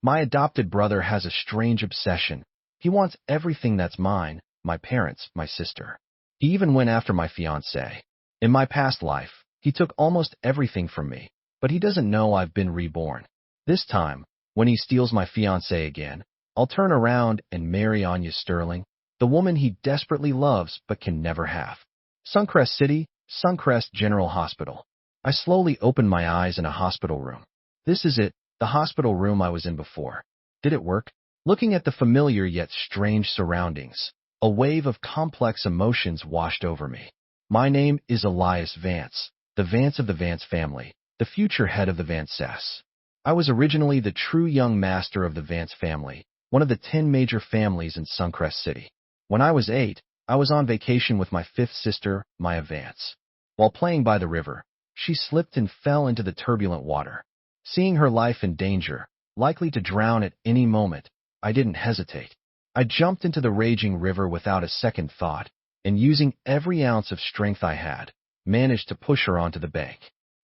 My adopted brother has a strange obsession. He wants everything that's mine, my parents, my sister. He even went after my fiancée. In my past life, he took almost everything from me, but he doesn't know I've been reborn. This time, when he steals my fiancée again, I'll turn around and marry Anya Sterling, the woman he desperately loves but can never have. Suncrest City, Suncrest General Hospital. I slowly opened my eyes in a hospital room. This is it, the hospital room I was in before. Did it work? Looking at the familiar yet strange surroundings, a wave of complex emotions washed over me. My name is Elias Vance, the Vance of the Vance family, the future head of the Vances. I was originally the true young master of the Vance family, one of the 10 major families in Suncrest City. When I was 8, I was on vacation with my 5th sister, Maya Vance. While playing by the river, she slipped and fell into the turbulent water. Seeing her life in danger, likely to drown at any moment, I didn't hesitate. I jumped into the raging river without a second thought, and using every ounce of strength I had, managed to push her onto the bank.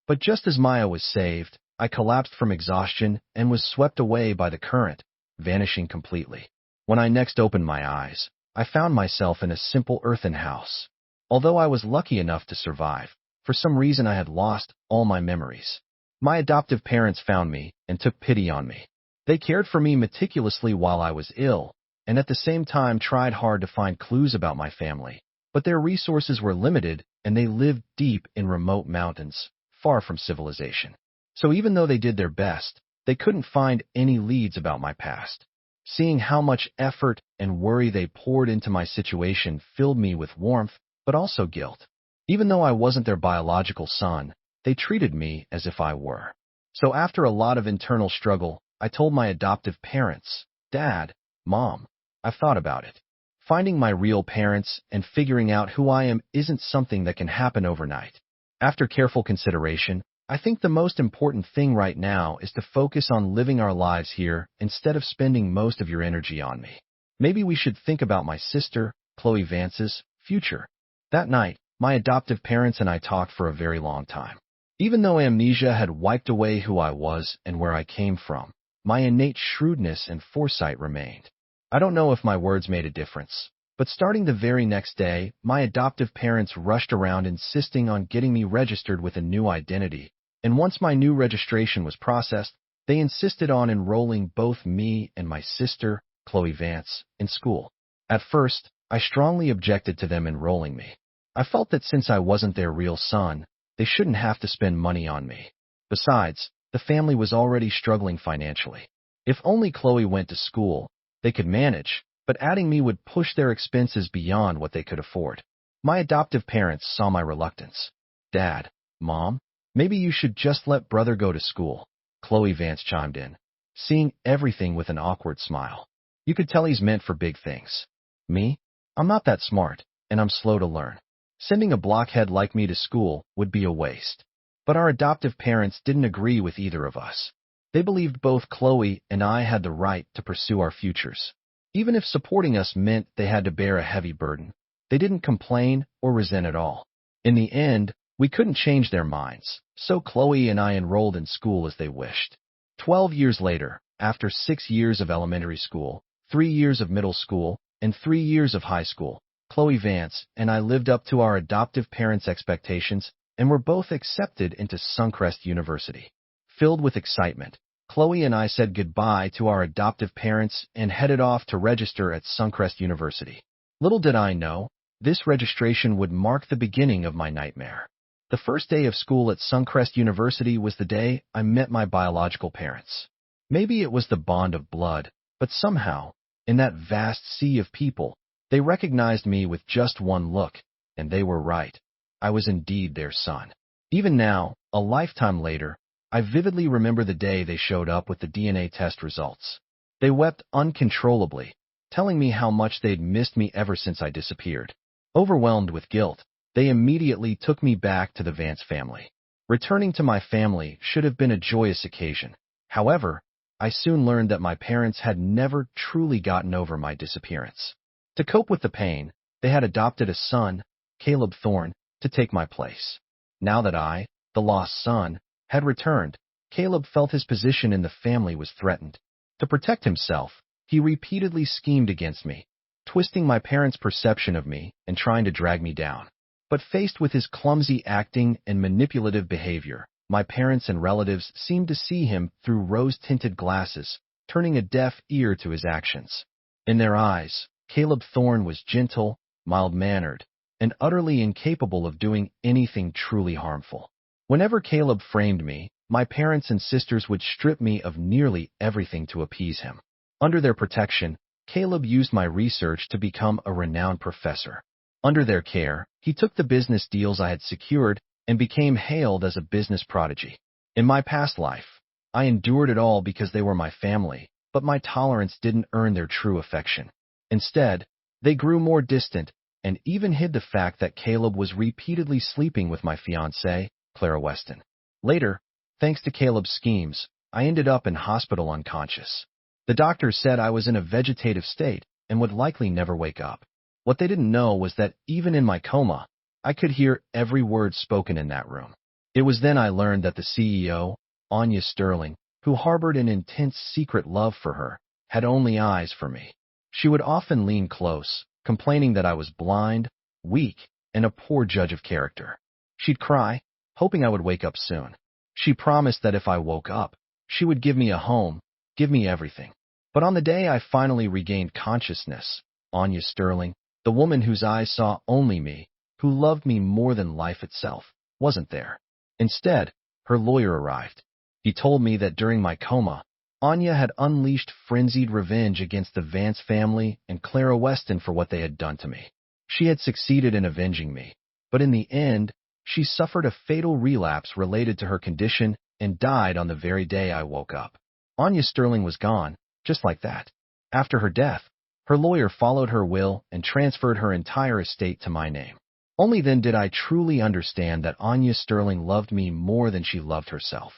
But just as Maya was saved, I collapsed from exhaustion and was swept away by the current, vanishing completely. When I next opened my eyes, I found myself in a simple earthen house. Although I was lucky enough to survive, for some reason I had lost all my memories. My adoptive parents found me and took pity on me. They cared for me meticulously while I was ill, and at the same time tried hard to find clues about my family. But their resources were limited, and they lived deep in remote mountains, far from civilization. So even though they did their best, they couldn't find any leads about my past. Seeing how much effort and worry they poured into my situation filled me with warmth, but also guilt. Even though I wasn't their biological son, they treated me as if I were. So after a lot of internal struggle, I told my adoptive parents, Dad, Mom, I've thought about it. Finding my real parents and figuring out who I am isn't something that can happen overnight. After careful consideration, I think the most important thing right now is to focus on living our lives here instead of spending most of your energy on me. Maybe we should think about my sister, Chloe Vance's, future. That night, my adoptive parents and I talked for a very long time. Even though amnesia had wiped away who I was and where I came from, my innate shrewdness and foresight remained. I don't know if my words made a difference, but starting the very next day, my adoptive parents rushed around insisting on getting me registered with a new identity, and once my new registration was processed, they insisted on enrolling both me and my sister, Chloe Vance, in school. At first, I strongly objected to them enrolling me. I felt that since I wasn't their real son, they shouldn't have to spend money on me. Besides, the family was already struggling financially. If only Chloe went to school, they could manage, but adding me would push their expenses beyond what they could afford. My adoptive parents saw my reluctance. Dad, Mom, maybe you should just let brother go to school, Chloe Vance chimed in, seeing everything with an awkward smile. You could tell he's meant for big things. Me? I'm not that smart, and I'm slow to learn. Sending a blockhead like me to school would be a waste. But our adoptive parents didn't agree with either of us. They believed both Chloe and I had the right to pursue our futures. Even if supporting us meant they had to bear a heavy burden, they didn't complain or resent at all. In the end, we couldn't change their minds, so Chloe and I enrolled in school as they wished. 12 years later, after 6 years of elementary school, 3 years of middle school, and 3 years of high school, Chloe Vance and I lived up to our adoptive parents' expectations and were both accepted into Suncrest University. Filled with excitement, Chloe and I said goodbye to our adoptive parents and headed off to register at Suncrest University. Little did I know, this registration would mark the beginning of my nightmare. The first day of school at Suncrest University was the day I met my biological parents. Maybe it was the bond of blood, but somehow, in that vast sea of people, they recognized me with just one look, and they were right. I was indeed their son. Even now, a lifetime later, I vividly remember the day they showed up with the DNA test results. They wept uncontrollably, telling me how much they'd missed me ever since I disappeared. Overwhelmed with guilt, they immediately took me back to the Vance family. Returning to my family should have been a joyous occasion. However, I soon learned that my parents had never truly gotten over my disappearance. To cope with the pain, they had adopted a son, Caleb Thorne, to take my place. Now that I, the lost son, had returned, Caleb felt his position in the family was threatened. To protect himself, he repeatedly schemed against me, twisting my parents' perception of me and trying to drag me down. But faced with his clumsy acting and manipulative behavior, my parents and relatives seemed to see him through rose-tinted glasses, turning a deaf ear to his actions. In their eyes, Caleb Thorne was gentle, mild-mannered, and utterly incapable of doing anything truly harmful. Whenever Caleb framed me, my parents and sisters would strip me of nearly everything to appease him. Under their protection, Caleb used my research to become a renowned professor. Under their care, he took the business deals I had secured and became hailed as a business prodigy. In my past life, I endured it all because they were my family, but my tolerance didn't earn their true affection. Instead, they grew more distant and even hid the fact that Caleb was repeatedly sleeping with my fiancée, Clara Weston. Later, thanks to Caleb's schemes, I ended up in hospital unconscious. The doctors said I was in a vegetative state and would likely never wake up. What they didn't know was that even in my coma, I could hear every word spoken in that room. It was then I learned that the CEO, Anya Sterling, who harbored an intense secret love for her, had only eyes for me. She would often lean close, complaining that I was blind, weak, and a poor judge of character. She'd cry, hoping I would wake up soon. She promised that if I woke up, she would give me a home, give me everything. But on the day I finally regained consciousness, Anya Sterling, the woman whose eyes saw only me, who loved me more than life itself, wasn't there. Instead, her lawyer arrived. He told me that during my coma, Anya had unleashed frenzied revenge against the Vance family and Clara Weston for what they had done to me. She had succeeded in avenging me, but in the end, she suffered a fatal relapse related to her condition and died on the very day I woke up. Anya Sterling was gone, just like that. After her death, her lawyer followed her will and transferred her entire estate to my name. Only then did I truly understand that Anya Sterling loved me more than she loved herself.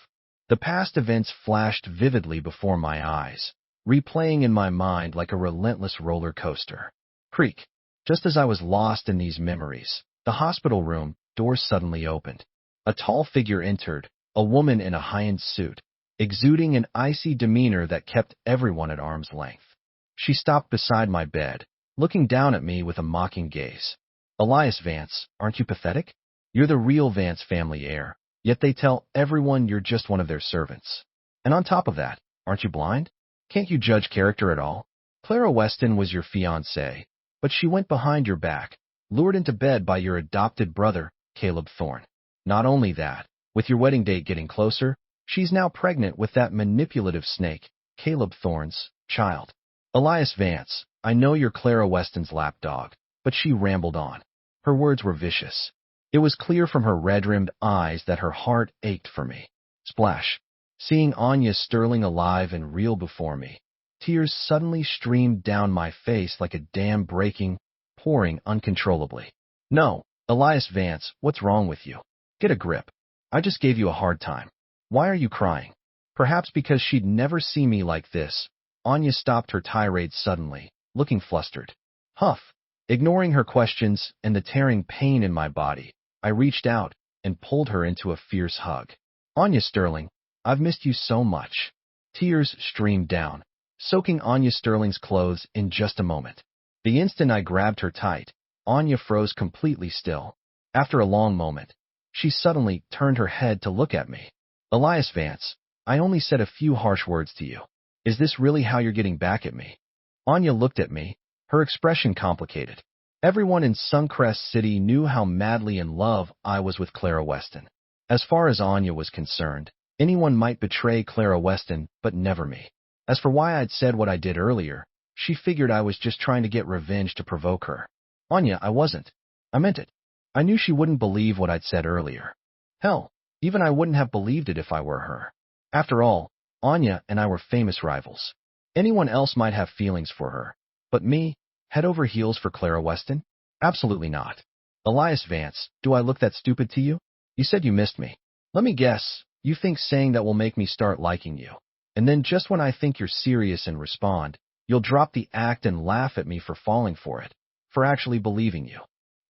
The past events flashed vividly before my eyes, replaying in my mind like a relentless roller coaster. Creak. Just as I was lost in these memories, the hospital room door suddenly opened. A tall figure entered, a woman in a high-end suit, exuding an icy demeanor that kept everyone at arm's length. She stopped beside my bed, looking down at me with a mocking gaze. Elias Vance, aren't you pathetic? You're the real Vance family heir, yet they tell everyone you're just one of their servants. And on top of that, aren't you blind? Can't you judge character at all? Clara Weston was your fiancée, but she went behind your back, lured into bed by your adopted brother, Caleb Thorne. Not only that, with your wedding date getting closer, she's now pregnant with that manipulative snake, Caleb Thorne's child. Elias Vance, I know you're Clara Weston's lapdog, but she rambled on. Her words were vicious. It was clear from her red-rimmed eyes that her heart ached for me. Splash. Seeing Anya Sterling alive and real before me, tears suddenly streamed down my face like a dam breaking, pouring uncontrollably. No, Elias Vance, what's wrong with you? Get a grip. I just gave you a hard time. Why are you crying? Perhaps because she'd never see me like this, Anya stopped her tirade suddenly, looking flustered. Huff. Ignoring her questions and the tearing pain in my body, I reached out and pulled her into a fierce hug. Anya Sterling, I've missed you so much. Tears streamed down, soaking Anya Sterling's clothes in just a moment. The instant I grabbed her tight, Anya froze completely still. After a long moment, she suddenly turned her head to look at me. Elias Vance, I only said a few harsh words to you. Is this really how you're getting back at me? Anya looked at me, her expression complicated. Everyone in Suncrest City knew how madly in love I was with Clara Weston. As far as Anya was concerned, anyone might betray Clara Weston, but never me. As for why I'd said what I did earlier, she figured I was just trying to get revenge to provoke her. Anya, I wasn't. I meant it. I knew she wouldn't believe what I'd said earlier. Hell, even I wouldn't have believed it if I were her. After all, Anya and I were famous rivals. Anyone else might have feelings for her, but me, head over heels for Clara Weston? Absolutely not. Elias Vance, do I look that stupid to you? You said you missed me. Let me guess, you think saying that will make me start liking you. And then just when I think you're serious and respond, you'll drop the act and laugh at me for falling for it, for actually believing you.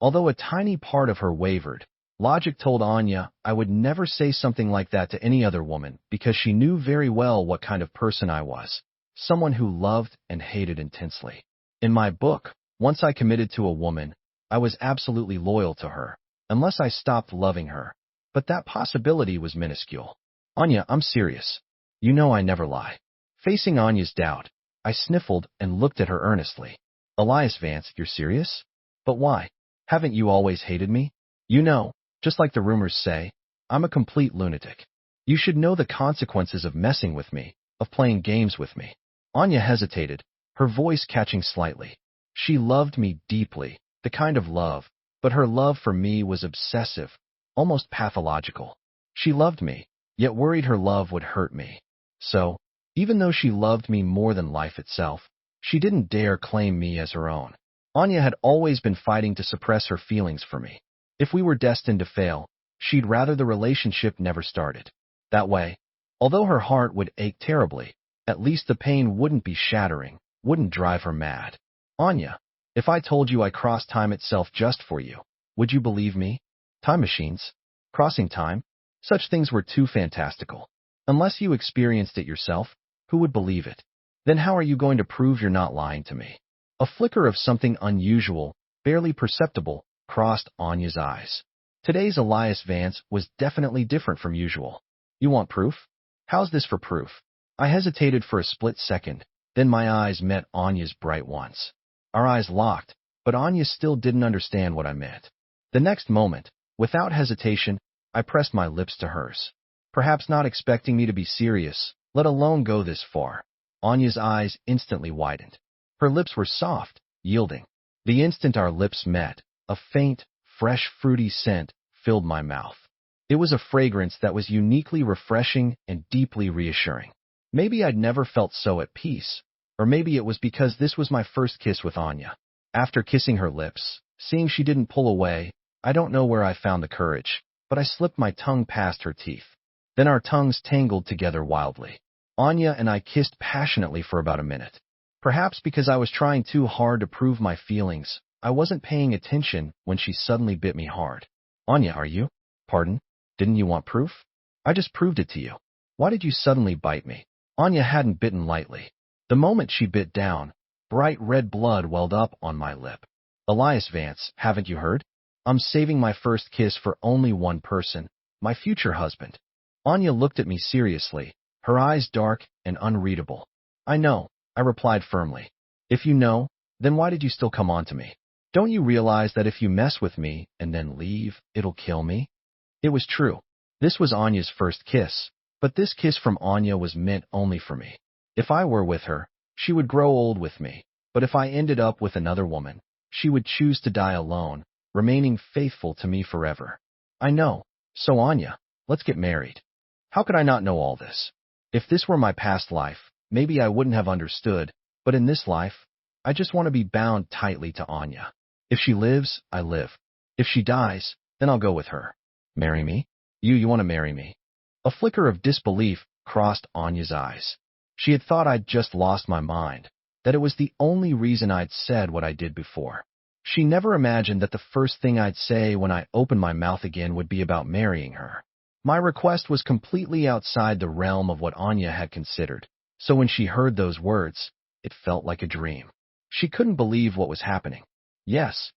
Although a tiny part of her wavered, logic told Anya I would never say something like that to any other woman because she knew very well what kind of person I was. someone who loved and hated intensely. In my book, once I committed to a woman, I was absolutely loyal to her, unless I stopped loving her. But that possibility was minuscule. Anya, I'm serious. You know I never lie. Facing Anya's doubt, I sniffled and looked at her earnestly. Elias Vance, you're serious? But why? Haven't you always hated me? You know, just like the rumors say, I'm a complete lunatic. You should know the consequences of messing with me, of playing games with me. Anya hesitated, her voice catching slightly. She loved me deeply, the kind of love, but her love for me was obsessive, almost pathological. She loved me, yet worried her love would hurt me. So, even though she loved me more than life itself, she didn't dare claim me as her own. Anya had always been fighting to suppress her feelings for me. If we were destined to fail, she'd rather the relationship never started. That way, although her heart would ache terribly, at least the pain wouldn't be shattering, wouldn't drive her mad. Anya, if I told you I crossed time itself just for you, would you believe me? Time machines? Crossing time? Such things were too fantastical. Unless you experienced it yourself, who would believe it? Then how are you going to prove you're not lying to me? A flicker of something unusual, barely perceptible, crossed Anya's eyes. Today's Elias Vance was definitely different from usual. You want proof? How's this for proof? I hesitated for a split second, then my eyes met Anya's bright ones. Our eyes locked, but Anya still didn't understand what I meant. The next moment, without hesitation, I pressed my lips to hers. Perhaps not expecting me to be serious, let alone go this far. Anya's eyes instantly widened. Her lips were soft, yielding. The instant our lips met, a faint, fresh, fruity scent filled my mouth. It was a fragrance that was uniquely refreshing and deeply reassuring. Maybe I'd never felt so at peace, or maybe it was because this was my first kiss with Anya. After kissing her lips, seeing she didn't pull away, I don't know where I found the courage, but I slipped my tongue past her teeth. Then our tongues tangled together wildly. Anya and I kissed passionately for about a minute. Perhaps because I was trying too hard to prove my feelings, I wasn't paying attention when she suddenly bit me hard. Anya, are you? Pardon? Didn't you want proof? I just proved it to you. Why did you suddenly bite me? Anya hadn't bitten lightly. The moment she bit down, bright red blood welled up on my lip. Elias Vance, haven't you heard? I'm saving my first kiss for only one person, my future husband. Anya looked at me seriously, her eyes dark and unreadable. I know, I replied firmly. If you know, then why did you still come on to me? Don't you realize that if you mess with me and then leave, it'll kill me? It was true. This was Anya's first kiss, but this kiss from Anya was meant only for me. If I were with her, she would grow old with me, but if I ended up with another woman, she would choose to die alone, remaining faithful to me forever. I know. So Anya, let's get married. How could I not know all this? If this were my past life, maybe I wouldn't have understood, but in this life, I just want to be bound tightly to Anya. If she lives, I live. If she dies, then I'll go with her. Marry me? You want to marry me? A flicker of disbelief crossed Anya's eyes. She had thought I'd just lost my mind, that it was the only reason I'd said what I did before. She never imagined that the first thing I'd say when I opened my mouth again would be about marrying her. My request was completely outside the realm of what Anya had considered, so when she heard those words, it felt like a dream. She couldn't believe what was happening. Yes,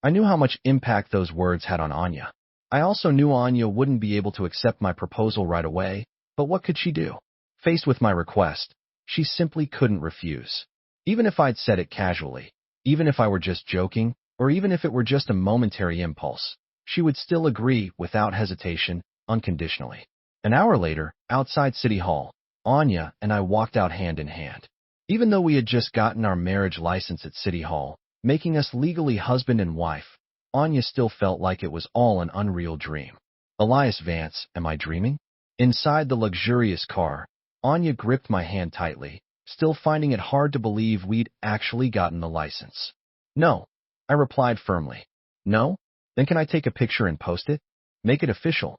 I knew how much impact those words had on Anya. I also knew Anya wouldn't be able to accept my proposal right away, but what could she do? Faced with my request, she simply couldn't refuse. Even if I'd said it casually, even if I were just joking, or even if it were just a momentary impulse, she would still agree without hesitation, unconditionally. An hour later, outside City Hall, Anya and I walked out hand in hand. Even though we had just gotten our marriage license at City Hall, making us legally husband and wife, Anya still felt like it was all an unreal dream. Elias Vance, am I dreaming? Inside the luxurious car, Anya gripped my hand tightly, still finding it hard to believe we'd actually gotten the license. No, I replied firmly. No? Then can I take a picture and post it? Make it official.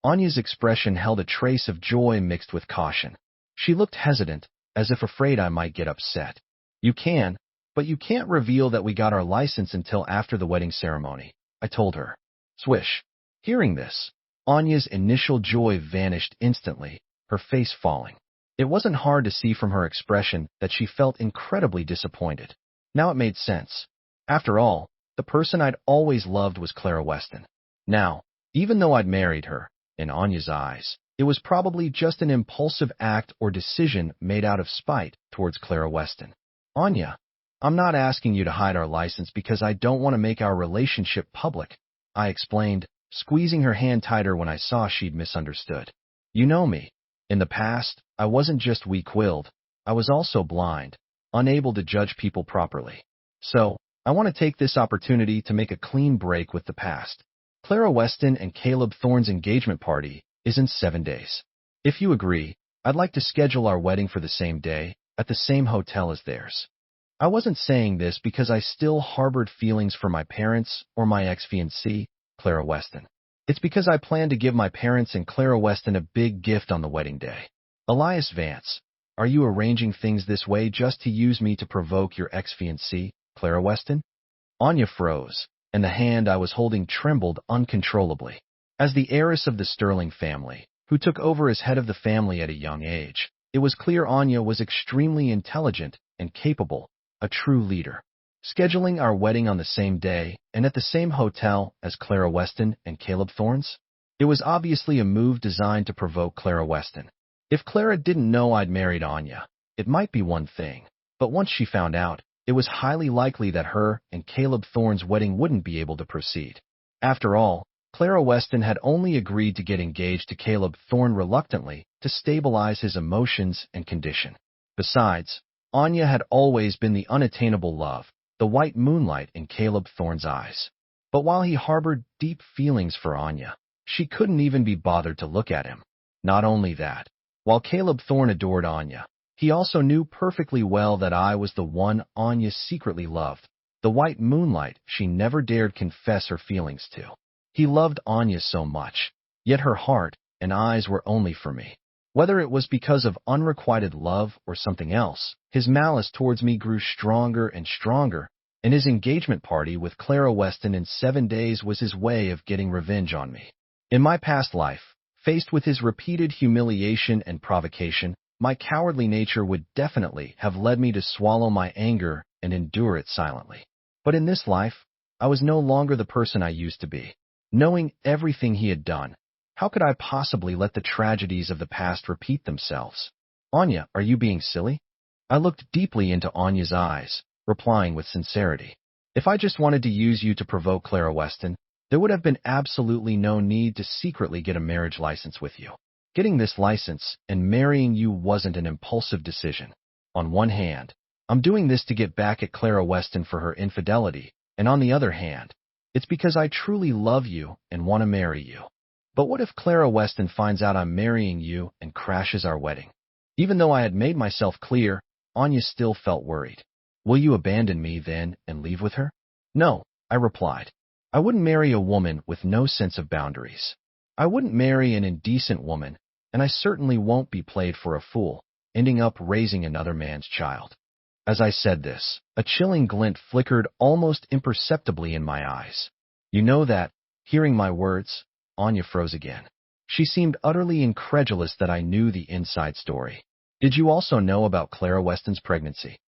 Anya's expression held a trace of joy mixed with caution. She looked hesitant, as if afraid I might get upset. You can, but you can't reveal that we got our license until after the wedding ceremony, I told her. Swish. Hearing this, Anya's initial joy vanished instantly, her face falling. It wasn't hard to see from her expression that she felt incredibly disappointed. Now it made sense. After all, the person I'd always loved was Clara Weston. Now, even though I'd married her, in Anya's eyes, it was probably just an impulsive act or decision made out of spite towards Clara Weston. Anya, I'm not asking you to hide our license because I don't want to make our relationship public, I explained, squeezing her hand tighter when I saw she'd misunderstood. You know me. In the past, I wasn't just weak-willed, I was also blind, unable to judge people properly. So, I want to take this opportunity to make a clean break with the past. Clara Weston and Caleb Thorne's engagement party is in 7 days. If you agree, I'd like to schedule our wedding for the same day, at the same hotel as theirs. I wasn't saying this because I still harbored feelings for my parents or my ex-fiancée, Clara Weston. It's because I plan to give my parents and Clara Weston a big gift on the wedding day. Elias Vance, are you arranging things this way just to use me to provoke your ex-fiancée, Clara Weston? Anya froze, and the hand I was holding trembled uncontrollably. As the heiress of the Sterling family, who took over as head of the family at a young age, it was clear Anya was extremely intelligent and capable, a true leader. Scheduling our wedding on the same day and at the same hotel as Clara Weston and Caleb Thorne's? It was obviously a move designed to provoke Clara Weston. If Clara didn't know I'd married Anya, it might be one thing, but once she found out, it was highly likely that her and Caleb Thorne's wedding wouldn't be able to proceed. After all, Clara Weston had only agreed to get engaged to Caleb Thorne reluctantly to stabilize his emotions and condition. Besides, Anya had always been the unattainable love, the white moonlight in Caleb Thorne's eyes. But while he harbored deep feelings for Anya, she couldn't even be bothered to look at him. Not only that, while Caleb Thorne adored Anya, he also knew perfectly well that I was the one Anya secretly loved, the white moonlight she never dared confess her feelings to. He loved Anya so much, yet her heart and eyes were only for me. Whether it was because of unrequited love or something else, his malice towards me grew stronger and stronger, and his engagement party with Clara Weston in 7 days was his way of getting revenge on me. In my past life, faced with his repeated humiliation and provocation, my cowardly nature would definitely have led me to swallow my anger and endure it silently. But in this life, I was no longer the person I used to be. Knowing everything he had done, how could I possibly let the tragedies of the past repeat themselves? Anya, are you being silly? I looked deeply into Anya's eyes, replying with sincerity. If I just wanted to use you to provoke Clara Weston, there would have been absolutely no need to secretly get a marriage license with you. Getting this license and marrying you wasn't an impulsive decision. On one hand, I'm doing this to get back at Clara Weston for her infidelity, and on the other hand, it's because I truly love you and want to marry you. But what if Clara Weston finds out I'm marrying you and crashes our wedding? Even though I had made myself clear, Anya still felt worried. Will you abandon me then and leave with her? No, I replied. I wouldn't marry a woman with no sense of boundaries. I wouldn't marry an indecent woman, and I certainly won't be played for a fool, ending up raising another man's child. As I said this, a chilling glint flickered almost imperceptibly in my eyes. You know that, hearing my words, Anya froze again. She seemed utterly incredulous that I knew the inside story. Did you also know about Clara Weston's pregnancy?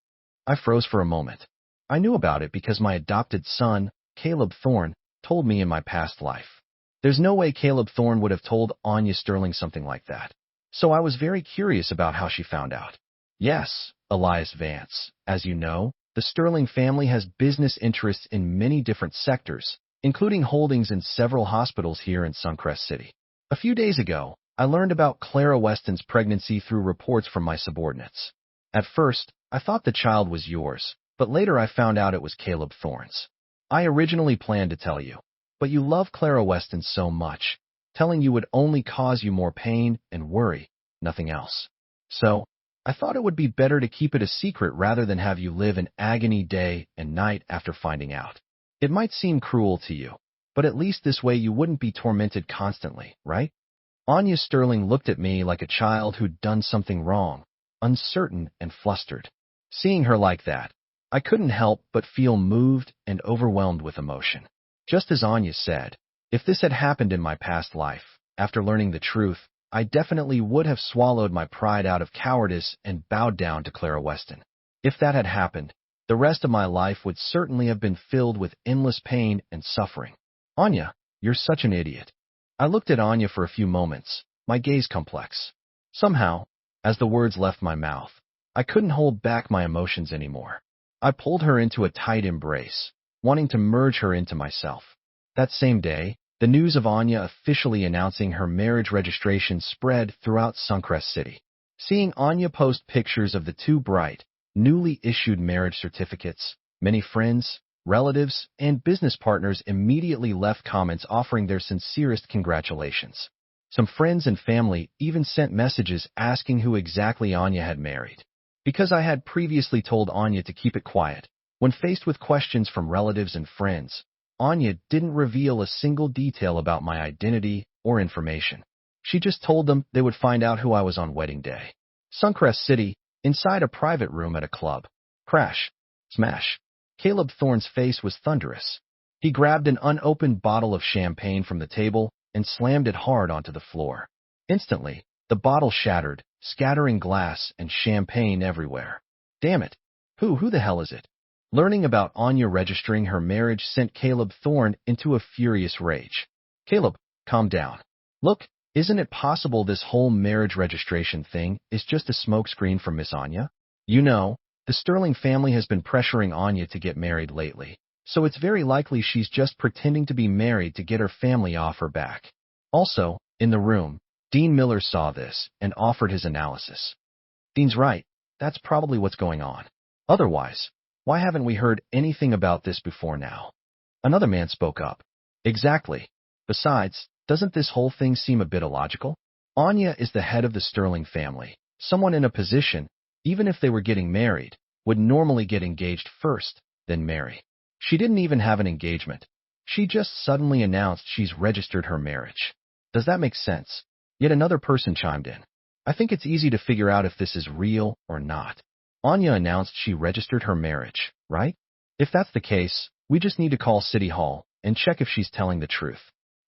I froze for a moment. I knew about it because my adopted son, Caleb Thorne, told me in my past life. There's no way Caleb Thorne would have told Anya Sterling something like that. So I was very curious about how she found out. Yes, Elias Vance, as you know, the Sterling family has business interests in many different sectors, including holdings in several hospitals here in Suncrest City. A few days ago, I learned about Clara Weston's pregnancy through reports from my subordinates. At first, I thought the child was yours, but later I found out it was Caleb Thorne's. I originally planned to tell you, but you love Clara Weston so much, telling you would only cause you more pain and worry, nothing else. So, I thought it would be better to keep it a secret rather than have you live in agony day and night after finding out. It might seem cruel to you, but at least this way you wouldn't be tormented constantly, right? Anya Sterling looked at me like a child who'd done something wrong, uncertain and flustered. Seeing her like that, I couldn't help but feel moved and overwhelmed with emotion. Just as Anya said, if this had happened in my past life, after learning the truth, I definitely would have swallowed my pride out of cowardice and bowed down to Clara Weston. If that had happened, the rest of my life would certainly have been filled with endless pain and suffering. Anya, you're such an idiot. I looked at Anya for a few moments, my gaze complex. Somehow, as the words left my mouth, I couldn't hold back my emotions anymore. I pulled her into a tight embrace, wanting to merge her into myself. That same day, the news of Anya officially announcing her marriage registration spread throughout Suncrest City. Seeing Anya post pictures of the two bright, newly issued marriage certificates, many friends, relatives, and business partners immediately left comments offering their sincerest congratulations. Some friends and family even sent messages asking who exactly Anya had married. Because I had previously told Anya to keep it quiet, when faced with questions from relatives and friends, Anya didn't reveal a single detail about my identity or information. She just told them they would find out who I was on wedding day. Suncrest City, inside a private room at a club. Crash. Smash. Caleb Thorne's face was thunderous. He grabbed an unopened bottle of champagne from the table and slammed it hard onto the floor. Instantly, the bottle shattered, scattering glass and champagne everywhere. Damn it. Who the hell is it? Learning about Anya registering her marriage sent Caleb Thorne into a furious rage. Caleb, calm down. Look, isn't it possible this whole marriage registration thing is just a smokescreen from Miss Anya? You know, the Sterling family has been pressuring Anya to get married lately, so it's very likely she's just pretending to be married to get her family off her back. Also, in the room, Dean Miller saw this and offered his analysis. Dean's right, that's probably what's going on. Otherwise, why haven't we heard anything about this before now? Another man spoke up. Exactly. Besides, doesn't this whole thing seem a bit illogical? Anya is the head of the Sterling family. Someone in a position, even if they were getting married, would normally get engaged first, then marry. She didn't even have an engagement. She just suddenly announced she's registered her marriage. Does that make sense? Yet another person chimed in. I think it's easy to figure out if this is real or not. Anya announced she registered her marriage, right? If that's the case, we just need to call City Hall and check if she's telling the truth.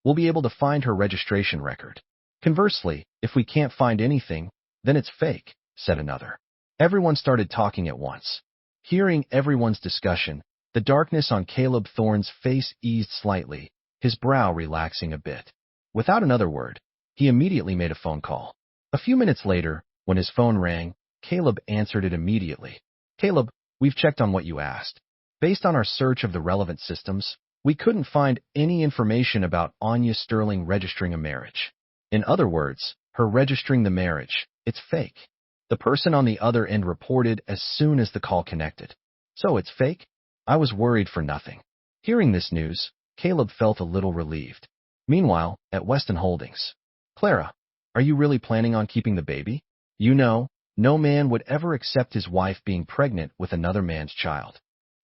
We'll be able to find her registration record. Conversely, if we can't find anything, then it's fake, said another. Everyone started talking at once. Hearing everyone's discussion, the darkness on Caleb Thorne's face eased slightly, his brow relaxing a bit. Without another word, he immediately made a phone call. A few minutes later, when his phone rang, Caleb answered it immediately. Caleb, we've checked on what you asked. Based on our search of the relevant systems, we couldn't find any information about Anya Sterling registering a marriage. In other words, her registering the marriage, it's fake. The person on the other end reported as soon as the call connected. So it's fake? I was worried for nothing. Hearing this news, Caleb felt a little relieved. Meanwhile, at Weston Holdings. Clara, are you really planning on keeping the baby? You know, no man would ever accept his wife being pregnant with another man's child.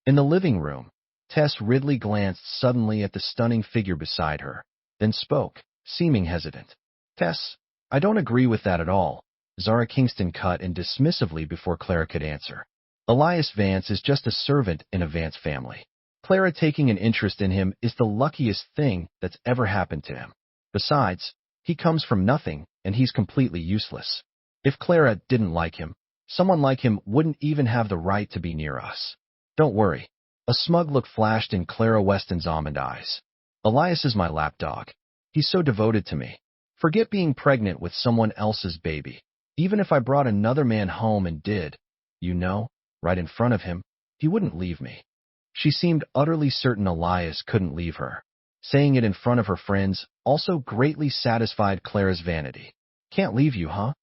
In the living room, Tess Ridley glanced suddenly at the stunning figure beside her, then spoke, seeming hesitant. Tess, I don't agree with that at all. Zara Kingston cut in dismissively before Clara could answer. Elias Vance is just a servant in a Vance family. Clara taking an interest in him is the luckiest thing that's ever happened to him. Besides, he comes from nothing, and he's completely useless. If Clara didn't like him, someone like him wouldn't even have the right to be near us. Don't worry. A smug look flashed in Clara Weston's almond eyes. Elias is my lapdog. He's so devoted to me. Forget being pregnant with someone else's baby. Even if I brought another man home and did, you know, right in front of him, he wouldn't leave me. She seemed utterly certain Elias couldn't leave her. Saying it in front of her friends also greatly satisfied Clara's vanity. Can't leave you, huh?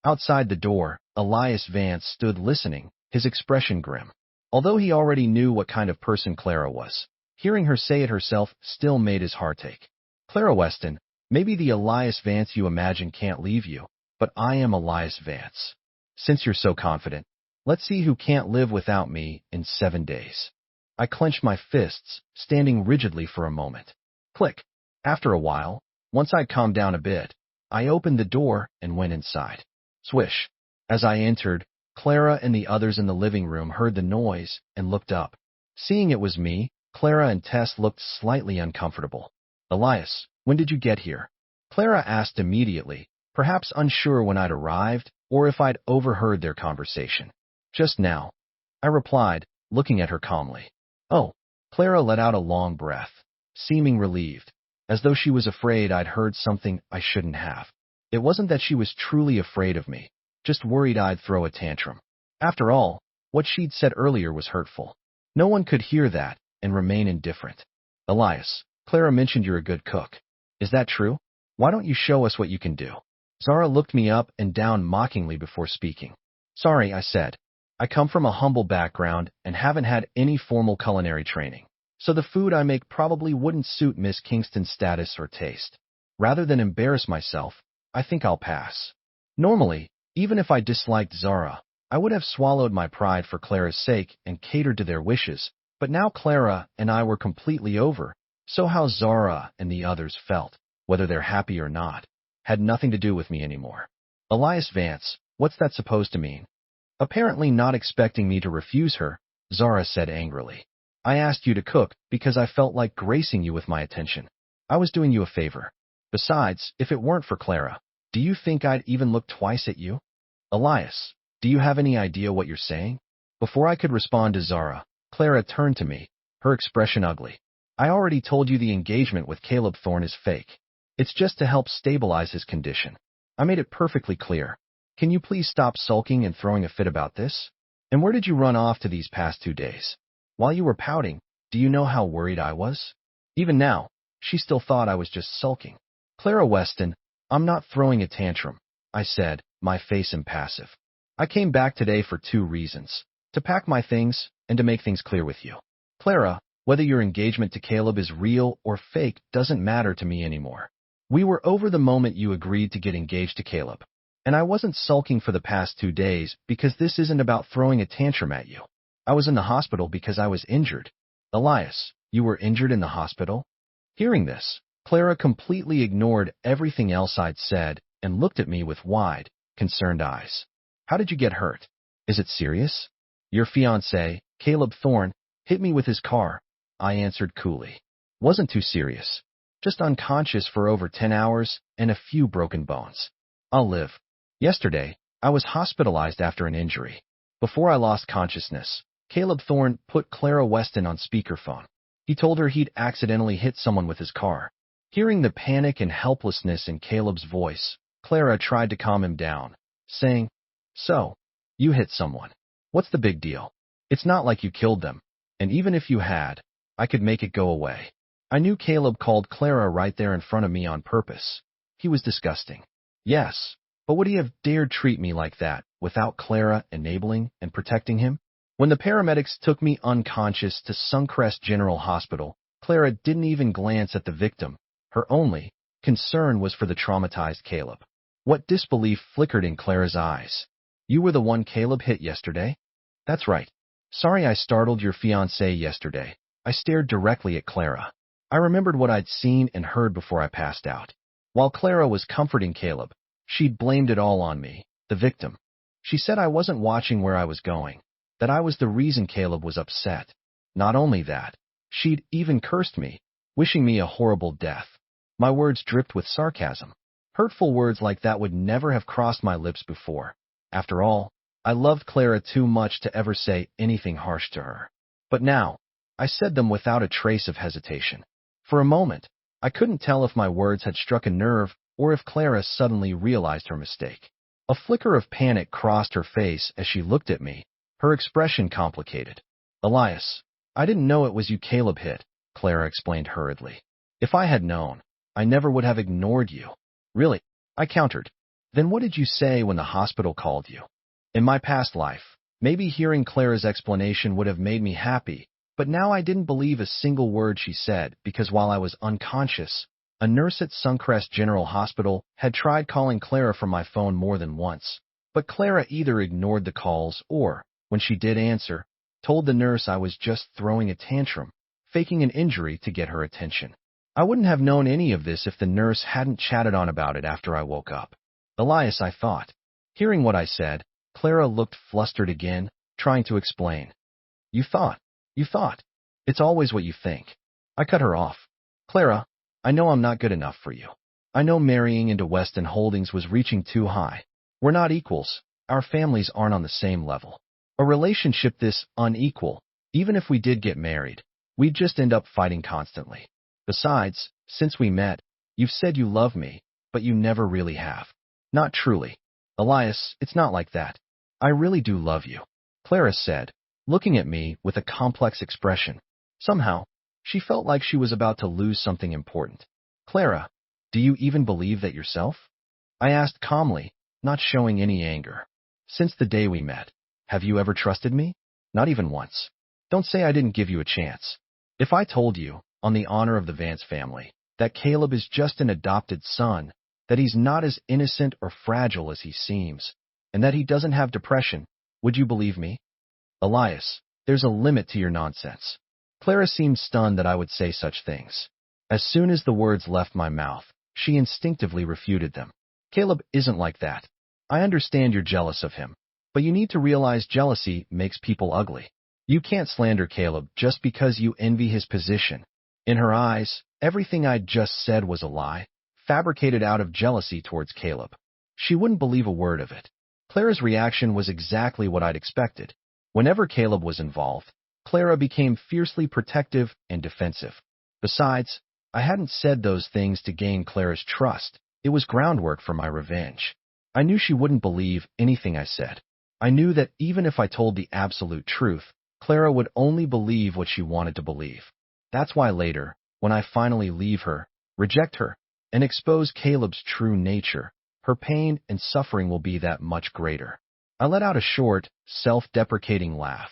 Outside the door, Elias Vance stood listening, his expression grim. Although he already knew what kind of person Clara was, hearing her say it herself still made his heart ache. Clara Weston, maybe the Elias Vance you imagine can't leave you, but I am Elias Vance. Since you're so confident, let's see who can't live without me in 7 days. I clenched my fists, standing rigidly for a moment. Click. After a while, once I'd calmed down a bit, I opened the door and went inside. Swish. As I entered, Clara and the others in the living room heard the noise and looked up. Seeing it was me, Clara and Tess looked slightly uncomfortable. Elias, when did you get here? Clara asked immediately, perhaps unsure when I'd arrived or if I'd overheard their conversation. Just now, I replied, looking at her calmly. Oh, Clara let out a long breath, seeming relieved, as though she was afraid I'd heard something I shouldn't have. It wasn't that she was truly afraid of me, just worried I'd throw a tantrum. After all, what she'd said earlier was hurtful. No one could hear that and remain indifferent. Elias, Clara mentioned you're a good cook. Is that true? Why don't you show us what you can do? Zara looked me up and down mockingly before speaking. Sorry, I said. I come from a humble background and haven't had any formal culinary training, so the food I make probably wouldn't suit Miss Kingston's status or taste. Rather than embarrass myself, I think I'll pass. Normally, even if I disliked Zara, I would have swallowed my pride for Clara's sake and catered to their wishes, but now Clara and I were completely over, so how Zara and the others felt, whether they're happy or not, had nothing to do with me anymore. Elias Vance, what's that supposed to mean? Apparently not expecting me to refuse her, Zara said angrily. I asked you to cook because I felt like gracing you with my attention. I was doing you a favor. Besides, if it weren't for Clara, do you think I'd even look twice at you? Elias, do you have any idea what you're saying? Before I could respond to Zara, Clara turned to me, her expression ugly. I already told you the engagement with Caleb Thorne is fake. It's just to help stabilize his condition. I made it perfectly clear. Can you please stop sulking and throwing a fit about this? And where did you run off to these past 2 days? While you were pouting, do you know how worried I was? Even now, she still thought I was just sulking. Clara Weston, I'm not throwing a tantrum, I said, my face impassive. I came back today for 2 reasons. To pack my things and to make things clear with you. Clara, whether your engagement to Caleb is real or fake doesn't matter to me anymore. We were over the moment you agreed to get engaged to Caleb. And I wasn't sulking for the past 2 days because this isn't about throwing a tantrum at you. I was in the hospital because I was injured. Elias, you were injured in the hospital? Hearing this, Clara completely ignored everything else I'd said and looked at me with wide, concerned eyes. How did you get hurt? Is it serious? Your fiancé, Caleb Thorne, hit me with his car, I answered coolly. Wasn't too serious. Just unconscious for over 10 hours and a few broken bones. I'll live. Yesterday, I was hospitalized after an injury. Before I lost consciousness, Caleb Thorne put Clara Weston on speakerphone. He told her he'd accidentally hit someone with his car. Hearing the panic and helplessness in Caleb's voice, Clara tried to calm him down, saying, So, you hit someone. What's the big deal? It's not like you killed them, and even if you had, I could make it go away. I knew Caleb called Clara right there in front of me on purpose. He was disgusting. Yes. But would he have dared treat me like that, without Clara enabling and protecting him? When the paramedics took me unconscious to Suncrest General Hospital, Clara didn't even glance at the victim. Her only concern was for the traumatized Caleb. What disbelief flickered in Clara's eyes. You were the one Caleb hit yesterday? That's right. Sorry I startled your fiancé yesterday. I stared directly at Clara. I remembered what I'd seen and heard before I passed out. While Clara was comforting Caleb, she'd blamed it all on me, the victim. She said I wasn't watching where I was going, that I was the reason Caleb was upset. Not only that, she'd even cursed me, wishing me a horrible death. My words dripped with sarcasm. Hurtful words like that would never have crossed my lips before. After all, I loved Clara too much to ever say anything harsh to her. But now, I said them without a trace of hesitation. For a moment, I couldn't tell if my words had struck a nerve or if Clara suddenly realized her mistake. A flicker of panic crossed her face as she looked at me, her expression complicated. Elias, I didn't know it was you Caleb hit, Clara explained hurriedly. If I had known, I never would have ignored you. Really? I countered. Then what did you say when the hospital called you? In my past life, maybe hearing Clara's explanation would have made me happy, but now I didn't believe a single word she said because while I was unconscious, a nurse at Suncrest General Hospital had tried calling Clara from my phone more than once, but Clara either ignored the calls or, when she did answer, told the nurse I was just throwing a tantrum, faking an injury to get her attention. I wouldn't have known any of this if the nurse hadn't chatted on about it after I woke up. Elias, I thought. Hearing what I said, Clara looked flustered again, trying to explain. You thought. It's always what you think. I cut her off. Clara, I know I'm not good enough for you. I know marrying into Weston Holdings was reaching too high. We're not equals. Our families aren't on the same level. A relationship this unequal, even if we did get married, we'd just end up fighting constantly. Besides, since we met, you've said you love me, but you never really have. Not truly. Elias, it's not like that. I really do love you, Clara said, looking at me with a complex expression. Somehow, she felt like she was about to lose something important. Clara, do you even believe that yourself? I asked calmly, not showing any anger. Since the day we met, have you ever trusted me? Not even once. Don't say I didn't give you a chance. If I told you, on the honor of the Vance family, that Caleb is just an adopted son, that he's not as innocent or fragile as he seems, and that he doesn't have depression, would you believe me? Elias, there's a limit to your nonsense. Clara seemed stunned that I would say such things. As soon as the words left my mouth, she instinctively refuted them. Caleb isn't like that. I understand you're jealous of him, but you need to realize jealousy makes people ugly. You can't slander Caleb just because you envy his position. In her eyes, everything I'd just said was a lie, fabricated out of jealousy towards Caleb. She wouldn't believe a word of it. Clara's reaction was exactly what I'd expected. Whenever Caleb was involved, Clara became fiercely protective and defensive. Besides, I hadn't said those things to gain Clara's trust. It was groundwork for my revenge. I knew she wouldn't believe anything I said. I knew that even if I told the absolute truth, Clara would only believe what she wanted to believe. That's why later, when I finally leave her, reject her, and expose Caleb's true nature, her pain and suffering will be that much greater. I let out a short, self-deprecating laugh.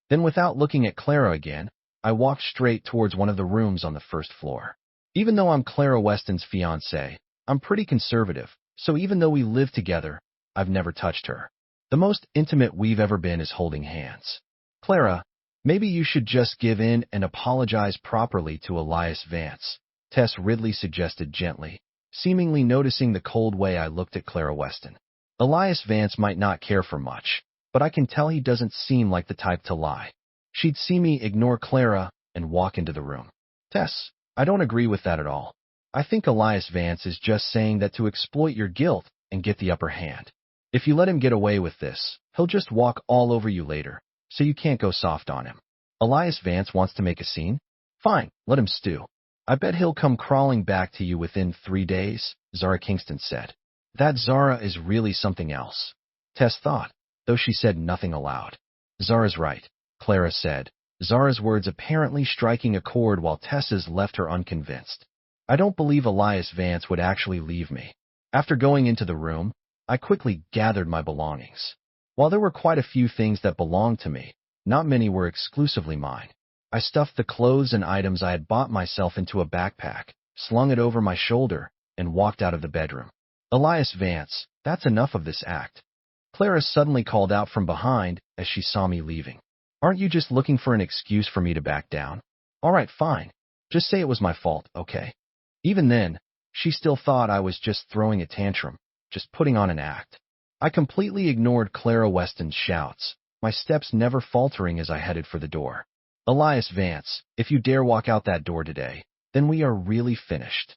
Then without looking at Clara again, I walked straight towards one of the rooms on the first floor. Even though I'm Clara Weston's fiancé, I'm pretty conservative, so even though we live together, I've never touched her. The most intimate we've ever been is holding hands. Clara, maybe you should just give in and apologize properly to Elias Vance, Tess Ridley suggested gently, seemingly noticing the cold way I looked at Clara Weston. Elias Vance might not care for much, but I can tell he doesn't seem like the type to lie. She'd see me ignore Clara and walk into the room. Tess, I don't agree with that at all. I think Elias Vance is just saying that to exploit your guilt and get the upper hand. If you let him get away with this, he'll just walk all over you later, so you can't go soft on him. Elias Vance wants to make a scene? Fine, let him stew. I bet he'll come crawling back to you within 3 days, Zara Kingston said. That Zara is really something else, Tess thought, though she said nothing aloud. Zara's right, Clara said, Zara's words apparently striking a chord while Tess's left her unconvinced. I don't believe Elias Vance would actually leave me. After going into the room, I quickly gathered my belongings. While there were quite a few things that belonged to me, not many were exclusively mine. I stuffed the clothes and items I had bought myself into a backpack, slung it over my shoulder, and walked out of the bedroom. Elias Vance, that's enough of this act. Clara suddenly called out from behind as she saw me leaving. Aren't you just looking for an excuse for me to back down? All right, fine. Just say it was my fault, okay? Even then, she still thought I was just throwing a tantrum, just putting on an act. I completely ignored Clara Weston's shouts, my steps never faltering as I headed for the door. Elias Vance, if you dare walk out that door today, then we are really finished.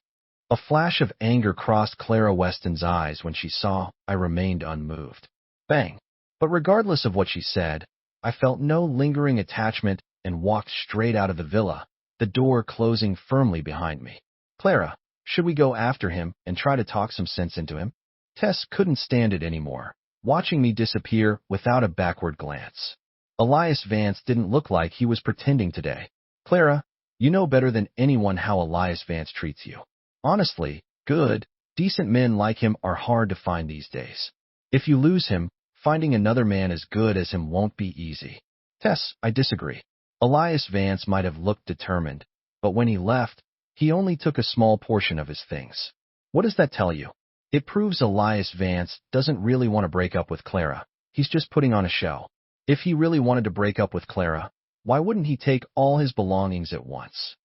A flash of anger crossed Clara Weston's eyes when she saw I remained unmoved. Bang! But regardless of what she said, I felt no lingering attachment and walked straight out of the villa, the door closing firmly behind me. Clara, should we go after him and try to talk some sense into him? Tess couldn't stand it anymore, watching me disappear without a backward glance. Elias Vance didn't look like he was pretending today. Clara, you know better than anyone how Elias Vance treats you. Honestly, good, decent men like him are hard to find these days. If you lose him, finding another man as good as him won't be easy. Tess, I disagree. Elias Vance might have looked determined, but when he left, he only took a small portion of his things. What does that tell you? It proves Elias Vance doesn't really want to break up with Clara. He's just putting on a show. If he really wanted to break up with Clara, why wouldn't he take all his belongings at once?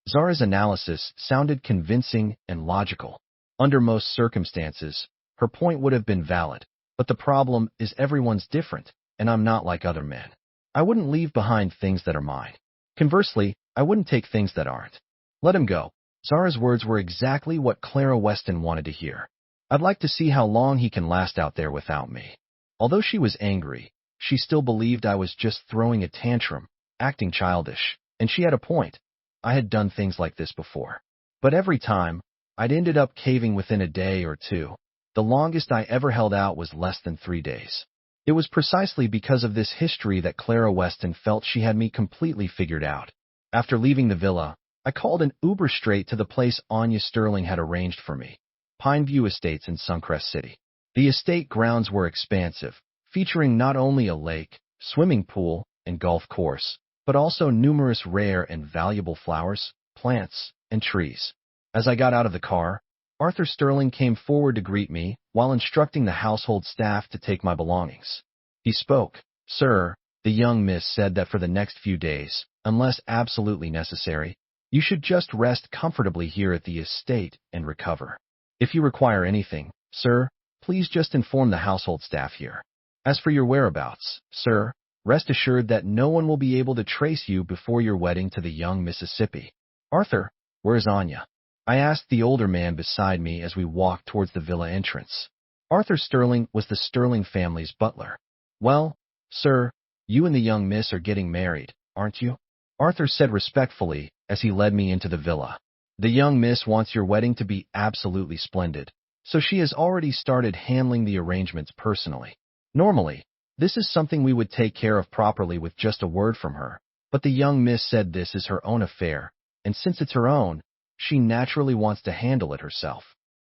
Zara's analysis sounded convincing and logical. Under most circumstances, her point would have been valid, but the problem is everyone's different, and I'm not like other men. I wouldn't leave behind things that are mine. Conversely, I wouldn't take things that aren't. Let him go, Zara's words were exactly what Clara Weston wanted to hear. I'd like to see how long he can last out there without me. Although she was angry, she still believed I was just throwing a tantrum, acting childish, and she had a point. I had done things like this before. But every time, I'd ended up caving within a day or two. The longest I ever held out was less than 3 days. It was precisely because of this history that Clara Weston felt she had me completely figured out. After leaving the villa, I called an Uber straight to the place Anya Sterling had arranged for me, Pineview Estates in Suncrest City. The estate grounds were expansive, featuring not only a lake, swimming pool, and golf course, but also numerous rare and valuable flowers, plants, and trees. As I got out of the car, Arthur Sterling came forward to greet me while instructing the household staff to take my belongings. He spoke. Sir, the young miss said that for the next few days, unless absolutely necessary, you should just rest comfortably here at the estate and recover. If you require anything, sir, please just inform the household staff here. As for your whereabouts, sir, rest assured that no one will be able to trace you before your wedding to the young Mississippi. Arthur, where's Anya? I asked the older man beside me as we walked towards the villa entrance. Arthur Sterling was the Sterling family's butler. Well, sir, you and the young miss are getting married, aren't you? Arthur said respectfully as he led me into the villa. The young miss wants your wedding to be absolutely splendid, so she has already started handling the arrangements personally. Normally, this is something we would take care of properly with just a word from her, but the young miss said this is her own affair, and since it's her own, she naturally wants to handle it herself.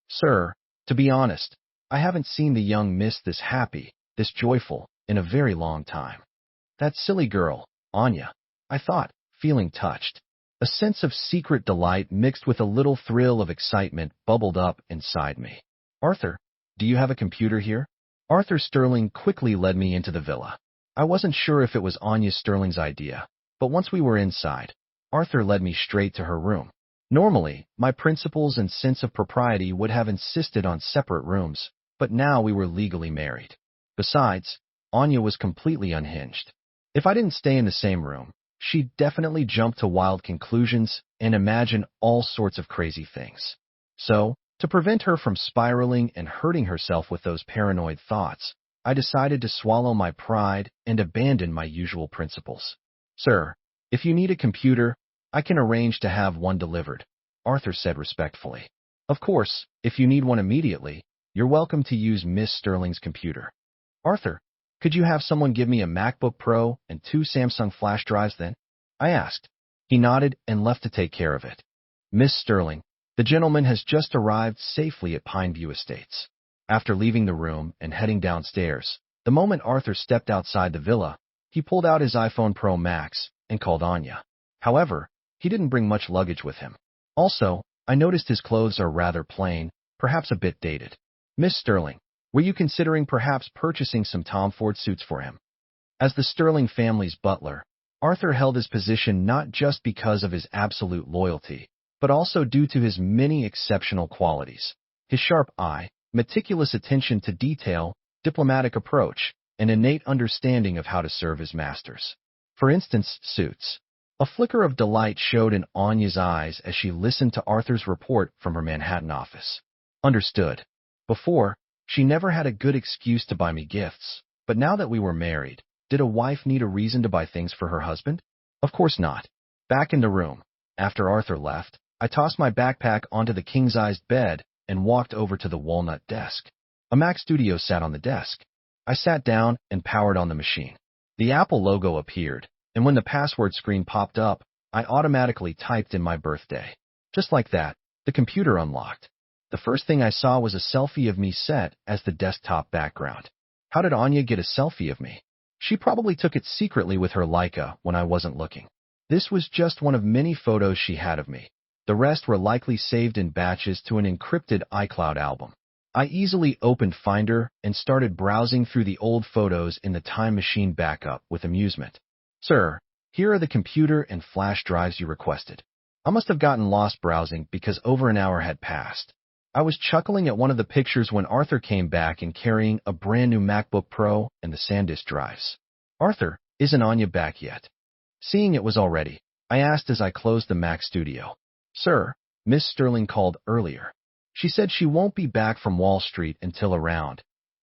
Sir, to be honest, I haven't seen the young miss this happy, this joyful, in a very long time. That silly girl, Anya, I thought, feeling touched. A sense of secret delight mixed with a little thrill of excitement bubbled up inside me. Arthur, do you have a computer here? Arthur Sterling quickly led me into the villa. I wasn't sure if it was Anya Sterling's idea, but once we were inside, Arthur led me straight to her room. Normally, my principles and sense of propriety would have insisted on separate rooms, but now we were legally married. Besides, Anya was completely unhinged. If I didn't stay in the same room, she'd definitely jump to wild conclusions and imagine all sorts of crazy things. So, to prevent her from spiraling and hurting herself with those paranoid thoughts, I decided to swallow my pride and abandon my usual principles. Sir, if you need a computer, I can arrange to have one delivered, Arthur said respectfully. Of course, if you need one immediately, you're welcome to use Miss Sterling's computer. Arthur, could you have someone give me a MacBook Pro and 2 Samsung flash drives then? I asked. He nodded and left to take care of it. Miss Sterling, the gentleman has just arrived safely at Pineview Estates. After leaving the room and heading downstairs, the moment Arthur stepped outside the villa, he pulled out his iPhone Pro Max and called Anya. However, he didn't bring much luggage with him. Also, I noticed his clothes are rather plain, perhaps a bit dated. Miss Sterling, were you considering perhaps purchasing some Tom Ford suits for him? As the Sterling family's butler, Arthur held his position not just because of his absolute loyalty, but also due to his many exceptional qualities. His sharp eye, meticulous attention to detail, diplomatic approach, and innate understanding of how to serve his masters. For instance, suits. A flicker of delight showed in Anya's eyes as she listened to Arthur's report from her Manhattan office. Understood. Before, she never had a good excuse to buy me gifts, but now that we were married, did a wife need a reason to buy things for her husband? Of course not. Back in the room, after Arthur left, I tossed my backpack onto the king-sized bed and walked over to the walnut desk. A Mac Studio sat on the desk. I sat down and powered on the machine. The Apple logo appeared, and when the password screen popped up, I automatically typed in my birthday. Just like that, the computer unlocked. The first thing I saw was a selfie of me set as the desktop background. How did Anya get a selfie of me? She probably took it secretly with her Leica when I wasn't looking. This was just one of many photos she had of me. The rest were likely saved in batches to an encrypted iCloud album. I easily opened Finder and started browsing through the old photos in the Time Machine backup with amusement. Sir, here are the computer and flash drives you requested. I must have gotten lost browsing because over an hour had passed. I was chuckling at one of the pictures when Arthur came back and carrying a brand new MacBook Pro and the SanDisk drives. Arthur, isn't Anya back yet? Seeing it was already, I asked as I closed the Mac Studio. Sir, Miss Sterling called earlier. She said she won't be back from Wall Street until around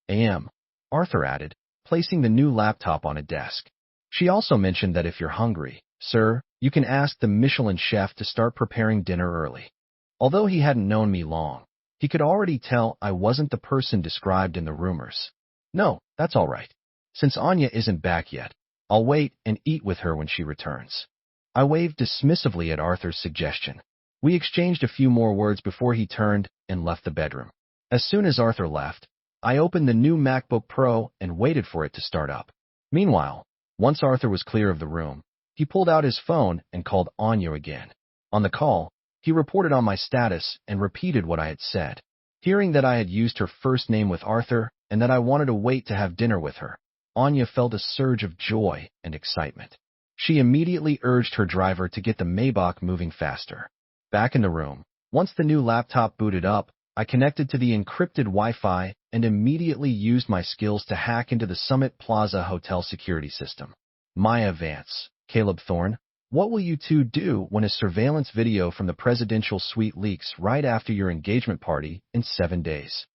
a.m., Arthur added, placing the new laptop on a desk. She also mentioned that if you're hungry, sir, you can ask the Michelin chef to start preparing dinner early. Although he hadn't known me long, he could already tell I wasn't the person described in the rumors. No, that's all right. Since Anya isn't back yet, I'll wait and eat with her when she returns. I waved dismissively at Arthur's suggestion. We exchanged a few more words before he turned and left the bedroom. As soon as Arthur left, I opened the new MacBook Pro and waited for it to start up. Meanwhile, once Arthur was clear of the room, he pulled out his phone and called Anya again. On the call, he reported on my status and repeated what I had said. Hearing that I had used her first name with Arthur and that I wanted to wait to have dinner with her, Anya felt a surge of joy and excitement. She immediately urged her driver to get the Maybach moving faster. Back in the room, once the new laptop booted up, I connected to the encrypted Wi-Fi and immediately used my skills to hack into the Summit Plaza hotel security system. Maya Vance, Caleb Thorne, what will you two do when a surveillance video from the presidential suite leaks right after your engagement party in 7 days?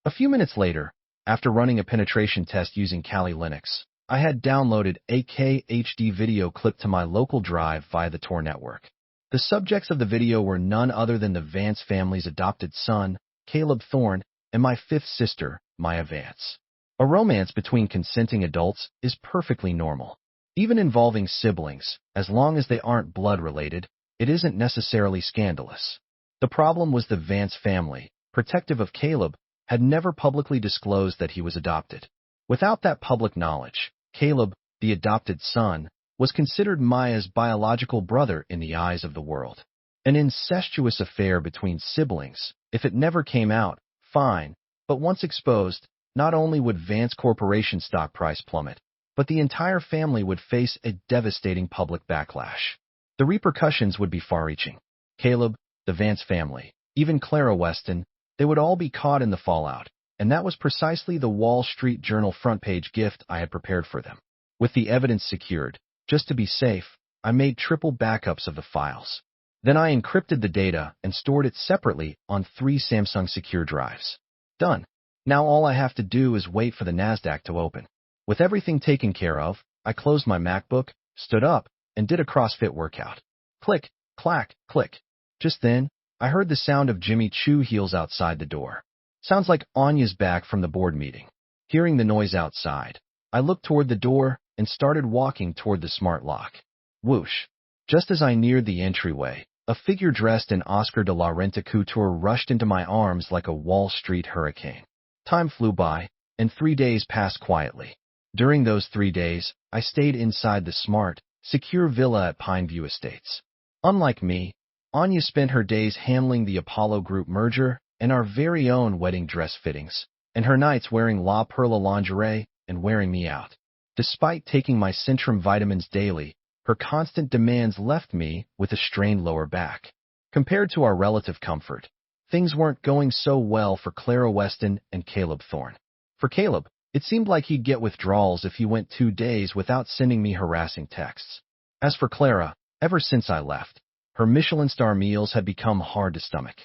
A few minutes later, after running a penetration test using Kali Linux, I had downloaded a KHD video clip to my local drive via the Tor network. The subjects of the video were none other than the Vance family's adopted son, Caleb Thorne, and my fifth sister, Maya Vance. A romance between consenting adults is perfectly normal. Even involving siblings, as long as they aren't blood-related, it isn't necessarily scandalous. The problem was the Vance family, protective of Caleb, had never publicly disclosed that he was adopted. Without that public knowledge, Caleb, the adopted son, was considered Maya's biological brother in the eyes of the world. An incestuous affair between siblings, if it never came out, fine, but once exposed, not only would Vance Corporation stock price plummet, but the entire family would face a devastating public backlash. The repercussions would be far-reaching. Caleb, the Vance family, even Clara Weston, they would all be caught in the fallout, and that was precisely the Wall Street Journal front-page gift I had prepared for them. With the evidence secured, just to be safe, I made triple backups of the files. Then I encrypted the data and stored it separately on 3 Samsung Secure drives. Done. Now all I have to do is wait for the NASDAQ to open. With everything taken care of, I closed my MacBook, stood up, and did a CrossFit workout. Click, clack, click. Just then, I heard the sound of Jimmy Choo heels outside the door. Sounds like Anya's back from the board meeting. Hearing the noise outside, I looked toward the door and started walking toward the smart lock. Whoosh. Just as I neared the entryway, a figure dressed in Oscar de la Renta couture rushed into my arms like a Wall Street hurricane. Time flew by, and 3 days passed quietly. During those 3 days, I stayed inside the smart, secure villa at Pineview Estates. Unlike me, Anya spent her days handling the Apollo Group merger and our very own wedding dress fittings, and her nights wearing La Perla lingerie and wearing me out. Despite taking my Centrum vitamins daily, her constant demands left me with a strained lower back. Compared to our relative comfort, things weren't going so well for Clara Weston and Caleb Thorne. For Caleb, it seemed like he'd get withdrawals if he went 2 days without sending me harassing texts. As for Clara, ever since I left, her Michelin star meals had become hard to stomach.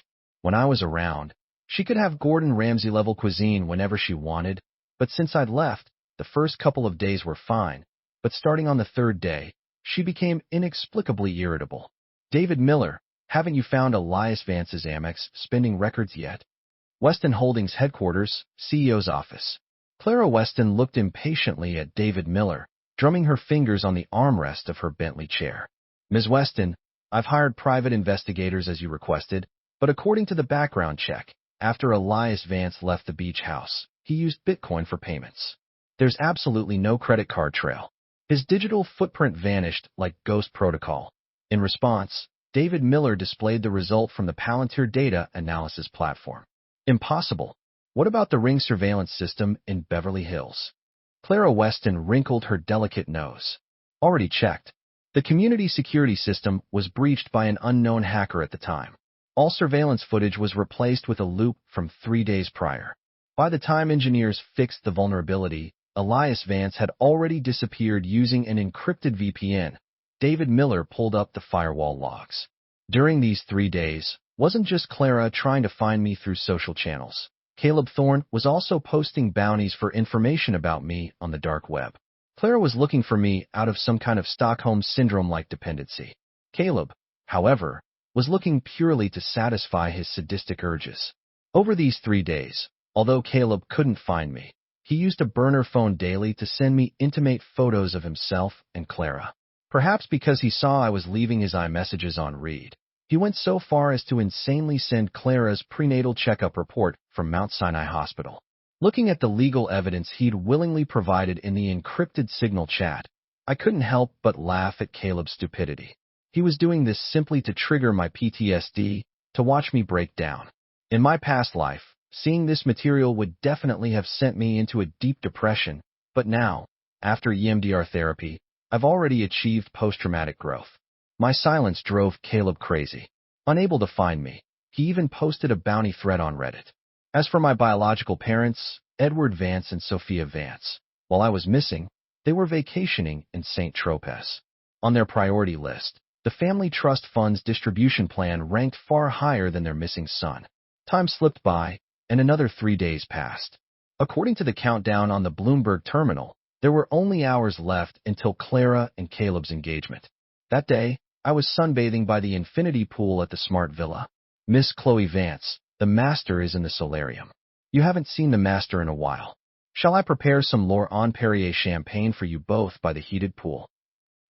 When I was around, she could have Gordon Ramsay-level cuisine whenever she wanted, but since I'd left, the first couple of days were fine, but starting on the 3rd day, she became inexplicably irritable. David Miller, haven't you found Elias Vance's Amex spending records yet? Weston Holdings headquarters, CEO's office. Clara Weston looked impatiently at David Miller, drumming her fingers on the armrest of her Bentley chair. Ms. Weston, I've hired private investigators as you requested, but according to the background check, after Elias Vance left the beach house, he used Bitcoin for payments. There's absolutely no credit card trail. His digital footprint vanished like Ghost Protocol. In response, David Miller displayed the result from the Palantir data analysis platform. Impossible. What about the Ring surveillance system in Beverly Hills? Clara Weston wrinkled her delicate nose. Already checked. The community security system was breached by an unknown hacker at the time. All surveillance footage was replaced with a loop from 3 days prior. By the time engineers fixed the vulnerability, Elias Vance had already disappeared using an encrypted VPN. David Miller pulled up the firewall logs. During these 3 days, wasn't just Clara trying to find me through social channels. Caleb Thorne was also posting bounties for information about me on the dark web. Clara was looking for me out of some kind of Stockholm Syndrome-like dependency. Caleb, however, was looking purely to satisfy his sadistic urges. Over these 3 days, although Caleb couldn't find me, he used a burner phone daily to send me intimate photos of himself and Clara. Perhaps because he saw I was leaving his iMessages on read, he went so far as to insanely send Clara's prenatal checkup report from Mount Sinai Hospital. Looking at the legal evidence he'd willingly provided in the encrypted Signal chat, I couldn't help but laugh at Caleb's stupidity. He was doing this simply to trigger my PTSD, to watch me break down. In my past life, seeing this material would definitely have sent me into a deep depression, but now, after EMDR therapy, I've already achieved post-traumatic growth. My silence drove Caleb crazy. Unable to find me, he even posted a bounty thread on Reddit. As for my biological parents, Edward Vance and Sophia Vance, while I was missing, they were vacationing in St. Tropez. On their priority list, the Family Trust Fund's distribution plan ranked far higher than their missing son. Time slipped by, and another 3 days passed. According to the countdown on the Bloomberg terminal, there were only hours left until Clara and Caleb's engagement. That day, I was sunbathing by the infinity pool at the Smart Villa. Miss Chloe Vance, the master is in the solarium. You haven't seen the master in a while. Shall I prepare some Laurent Perrier champagne for you both by the heated pool?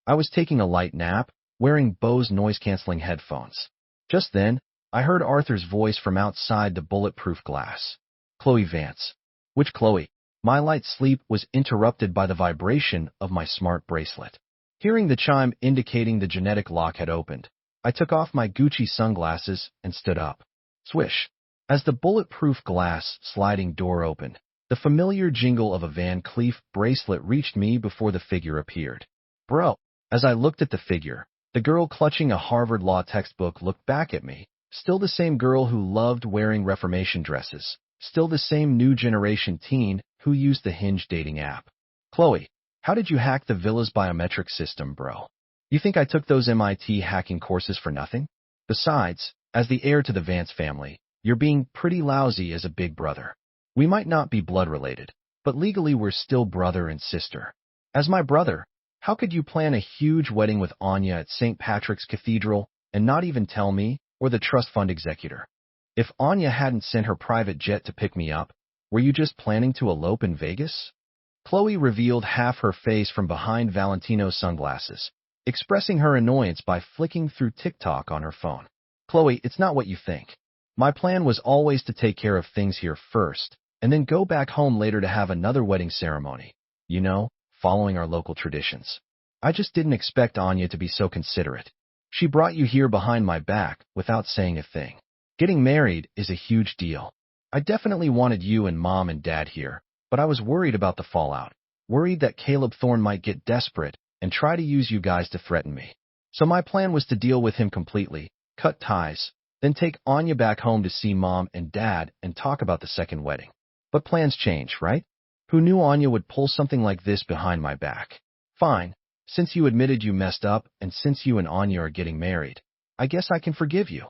I was taking a light nap, wearing Bose noise-canceling headphones. Just then, I heard Arthur's voice from outside the bulletproof glass. Chloe Vance. Which Chloe? My light sleep was interrupted by the vibration of my smart bracelet. Hearing the chime indicating the genetic lock had opened, I took off my Gucci sunglasses and stood up. Swish. As the bulletproof glass sliding door opened, the familiar jingle of a Van Cleef bracelet reached me before the figure appeared. Bro. As I looked at the figure, the girl clutching a Harvard Law textbook looked back at me, still the same girl who loved wearing Reformation dresses, still the same new generation teen who used the Hinge dating app. Chloe, how did you hack the Villa's biometric system, bro? You think I took those MIT hacking courses for nothing? Besides, as the heir to the Vance family, you're being pretty lousy as a big brother. We might not be blood related, but legally we're still brother and sister. As my brother, how could you plan a huge wedding with Anya at St. Patrick's Cathedral and not even tell me or the trust fund executor? If Anya hadn't sent her private jet to pick me up, were you just planning to elope in Vegas? Chloe revealed half her face from behind Valentino's sunglasses, expressing her annoyance by flicking through TikTok on her phone. Chloe, it's not what you think. My plan was always to take care of things here first, and then go back home later to have another wedding ceremony. You know, following our local traditions. I just didn't expect Anya to be so considerate. She brought you here behind my back without saying a thing. Getting married is a huge deal. I definitely wanted you and Mom and Dad here, but I was worried about the fallout. Worried that Caleb Thorne might get desperate and try to use you guys to threaten me. So my plan was to deal with him completely, cut ties, then take Anya back home to see Mom and Dad and talk about the second wedding. But plans change, right? Who knew Anya would pull something like this behind my back? Fine, since you admitted you messed up and since you and Anya are getting married, I guess I can forgive you.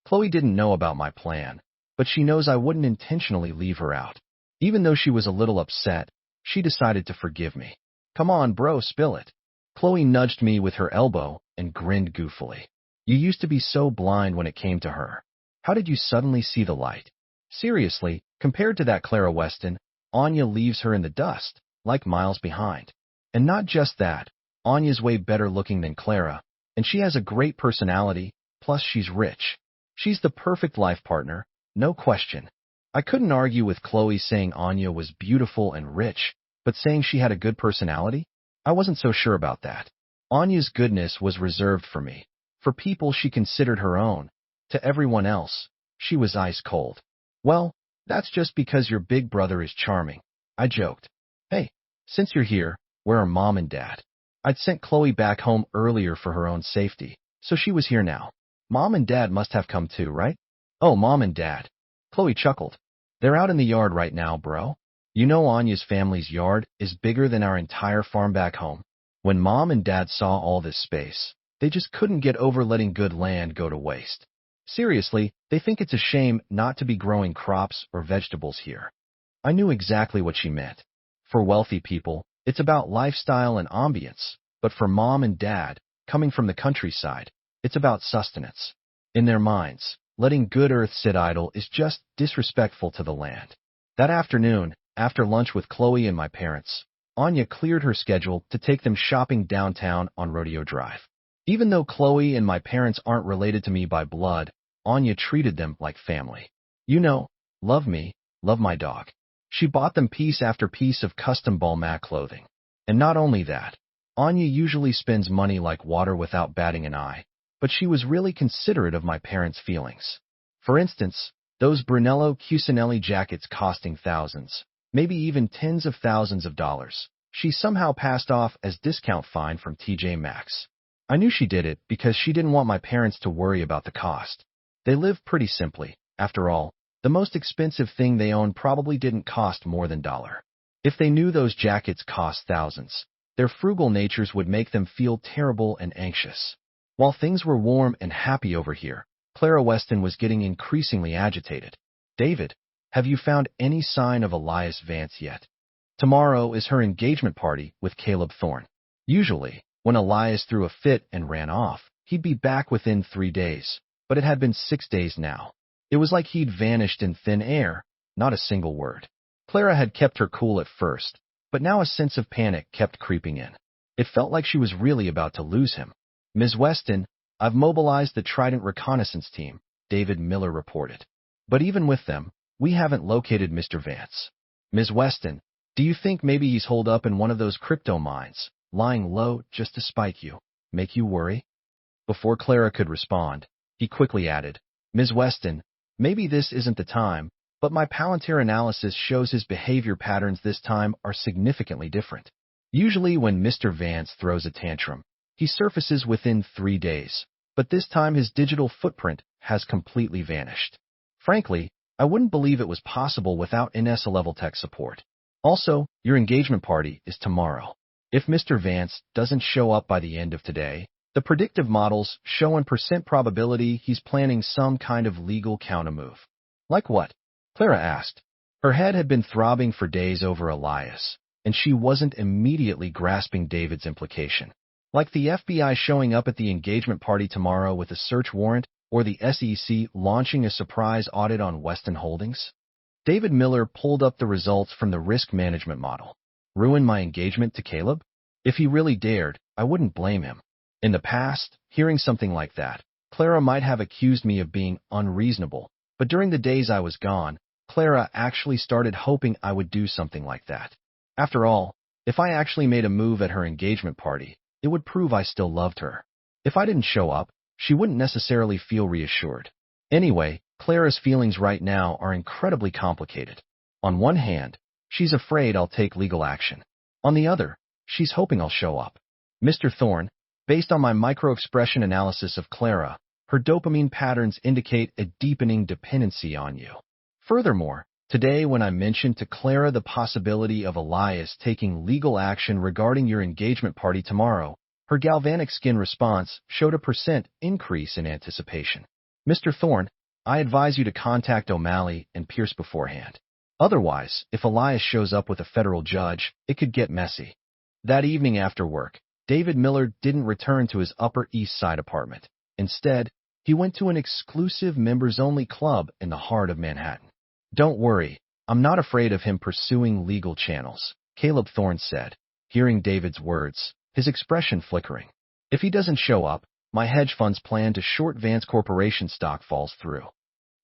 Chloe didn't know about my plan, but she knows I wouldn't intentionally leave her out. Even though she was a little upset, she decided to forgive me. Come on, bro, spill it. Chloe nudged me with her elbow and grinned goofily. You used to be so blind when it came to her. How did you suddenly see the light? Seriously, compared to that Clara Weston, Anya leaves her in the dust, like miles behind. And not just that, Anya's way better looking than Clara, and she has a great personality, plus she's rich. She's the perfect life partner, no question. I couldn't argue with Chloe saying Anya was beautiful and rich, but saying she had a good personality? I wasn't so sure about that. Anya's goodness was reserved for me, for people she considered her own. To everyone else, she was ice cold. Well, that's just because your big brother is charming, I joked. Hey, since you're here, where are Mom and Dad? I'd sent Chloe back home earlier for her own safety, so she was here now. Mom and Dad must have come too, right? Oh, Mom and Dad. Chloe chuckled. They're out in the yard right now, bro. You know Anya's family's yard is bigger than our entire farm back home. When Mom and Dad saw all this space, they just couldn't get over letting good land go to waste. Seriously, they think it's a shame not to be growing crops or vegetables here. I knew exactly what she meant. For wealthy people, it's about lifestyle and ambience, but for mom and dad, coming from the countryside, it's about sustenance. In their minds, letting good earth sit idle is just disrespectful to the land. That afternoon, after lunch with Chloe and my parents, Anya cleared her schedule to take them shopping downtown on Rodeo Drive. Even though Chloe and my parents aren't related to me by blood, Anya treated them like family. You know, love me, love my dog. She bought them piece after piece of custom Balmac clothing. And not only that, Anya usually spends money like water without batting an eye, but she was really considerate of my parents' feelings. For instance, those Brunello Cucinelli jackets costing thousands, maybe even tens of thousands of dollars, she somehow passed off as discount fine from TJ Maxx. I knew she did it because she didn't want my parents to worry about the cost. They live pretty simply. After all, the most expensive thing they own probably didn't cost more than $1. If they knew those jackets cost thousands, their frugal natures would make them feel terrible and anxious. While things were warm and happy over here, Clara Weston was getting increasingly agitated. David, have you found any sign of Elias Vance yet? Tomorrow is her engagement party with Caleb Thorne. Usually, when Elias threw a fit and ran off, he'd be back within 3 days, but it had been 6 days now. It was like he'd vanished in thin air, not a single word. Clara had kept her cool at first, but now a sense of panic kept creeping in. It felt like she was really about to lose him. Ms. Weston, I've mobilized the Trident reconnaissance team, David Miller reported. But even with them, we haven't located Mr. Vance. Ms. Weston, do you think maybe he's holed up in one of those crypto mines, lying low just to spite you, make you worry? Before Clara could respond, he quickly added, Ms. Weston, maybe this isn't the time, but my Palantir analysis shows his behavior patterns this time are significantly different. Usually when Mr. Vance throws a tantrum, he surfaces within 3 days, but this time his digital footprint has completely vanished. Frankly, I wouldn't believe it was possible without NS-level tech support. Also, your engagement party is tomorrow. If Mr. Vance doesn't show up by the end of today, the predictive models show in percent probability he's planning some kind of legal countermove. Like what? Clara asked. Her head had been throbbing for days over Elias, and she wasn't immediately grasping David's implication. Like the FBI showing up at the engagement party tomorrow with a search warrant, or the SEC launching a surprise audit on Weston Holdings? David Miller pulled up the results from the risk management model. Ruin my engagement to Caleb? If he really dared, I wouldn't blame him. In the past, hearing something like that, Clara might have accused me of being unreasonable, but during the days I was gone, Clara actually started hoping I would do something like that. After all, if I actually made a move at her engagement party, it would prove I still loved her. If I didn't show up, she wouldn't necessarily feel reassured. Anyway, Clara's feelings right now are incredibly complicated. On one hand, she's afraid I'll take legal action. On the other, she's hoping I'll show up. Mr. Thorne, based on my micro-expression analysis of Clara, her dopamine patterns indicate a deepening dependency on you. Furthermore, today when I mentioned to Clara the possibility of Elias taking legal action regarding your engagement party tomorrow, her galvanic skin response showed a percent increase in anticipation. Mr. Thorne, I advise you to contact O'Malley and Pierce beforehand. Otherwise, if Elias shows up with a federal judge, it could get messy. That evening after work, David Miller didn't return to his Upper East Side apartment. Instead, he went to an exclusive members-only club in the heart of Manhattan. Don't worry, I'm not afraid of him pursuing legal channels, Caleb Thorne said, hearing David's words, his expression flickering. If he doesn't show up, my hedge fund's plan to short Vance Corporation stock falls through.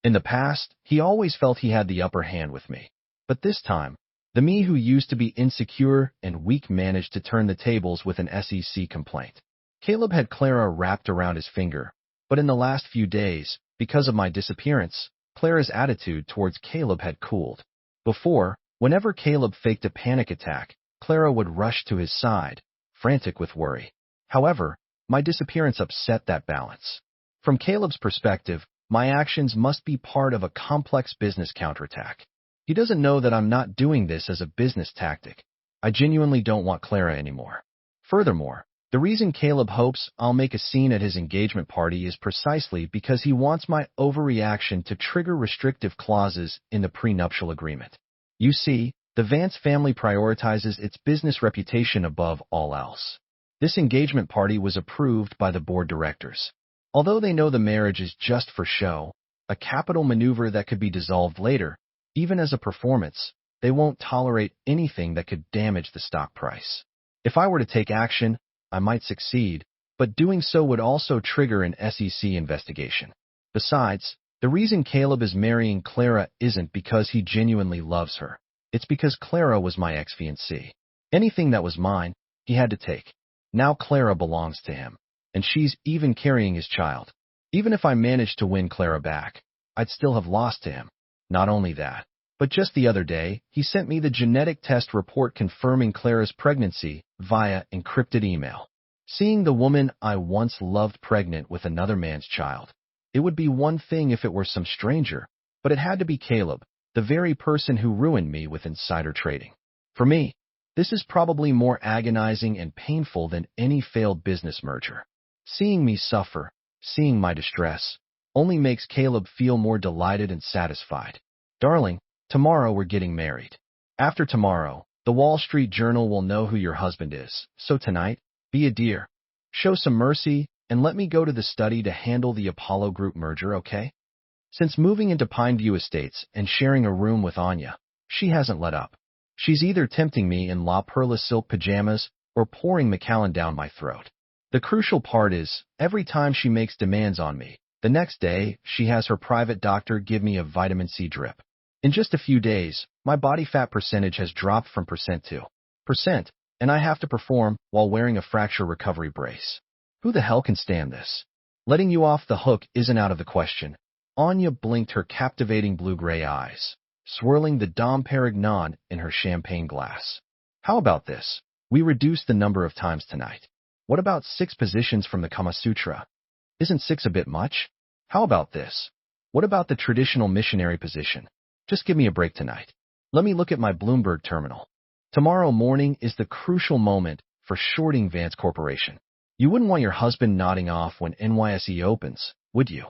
In the past, he always felt he had the upper hand with me. But this time, the me who used to be insecure and weak managed to turn the tables with an SEC complaint. Caleb had Clara wrapped around his finger, but in the last few days, because of my disappearance, Clara's attitude towards Caleb had cooled. Before, whenever Caleb faked a panic attack, Clara would rush to his side, frantic with worry. However, my disappearance upset that balance. From Caleb's perspective, my actions must be part of a complex business counterattack. He doesn't know that I'm not doing this as a business tactic. I genuinely don't want Clara anymore. Furthermore, The reason Caleb hopes I'll make a scene at his engagement party is precisely because he wants my overreaction to trigger restrictive clauses in the prenuptial agreement. You see, the Vance family prioritizes its business reputation above all else. This engagement party was approved by the board directors. Although they know the marriage is just for show, a capital maneuver that could be dissolved later, even as a performance, they won't tolerate anything that could damage the stock price. If I were to take action, I might succeed, but doing so would also trigger an SEC investigation. Besides, the reason Caleb is marrying Clara isn't because he genuinely loves her. It's because Clara was my ex-fiancée. Anything that was mine, he had to take. Now Clara belongs to him, and she's even carrying his child. Even if I managed to win Clara back, I'd still have lost to him. Not only that, but just the other day, he sent me the genetic test report confirming Clara's pregnancy via encrypted email. Seeing the woman I once loved pregnant with another man's child. It would be one thing if it were some stranger, but it had to be Caleb, the very person who ruined me with insider trading. For me, this is probably more agonizing and painful than any failed business merger. Seeing me suffer, seeing my distress, only makes Caleb feel more delighted and satisfied. Darling, tomorrow we're getting married. After tomorrow, the Wall Street Journal will know who your husband is. So tonight, be a dear. Show some mercy, and let me go to the study to handle the Apollo Group merger, okay? Since moving into Pineview Estates and sharing a room with Anya, she hasn't let up. She's either tempting me in La Perla silk pajamas or pouring Macallan down my throat. The crucial part is, every time she makes demands on me, the next day she has her private doctor give me a vitamin C drip. In just a few days, my body fat percentage has dropped from percent to percent, and I have to perform while wearing a fracture recovery brace. Who the hell can stand this? Letting you off the hook isn't out of the question. Anya blinked her captivating blue-gray eyes, swirling the Dom Perignon in her champagne glass. How about this? We reduce the number of times tonight. What about 6 positions from the Kama Sutra? Isn't 6 a bit much? How about this? What about the traditional missionary position? Just give me a break tonight. Let me look at my Bloomberg terminal. Tomorrow morning is the crucial moment for shorting Vance Corporation. You wouldn't want your husband nodding off when NYSE opens, would you?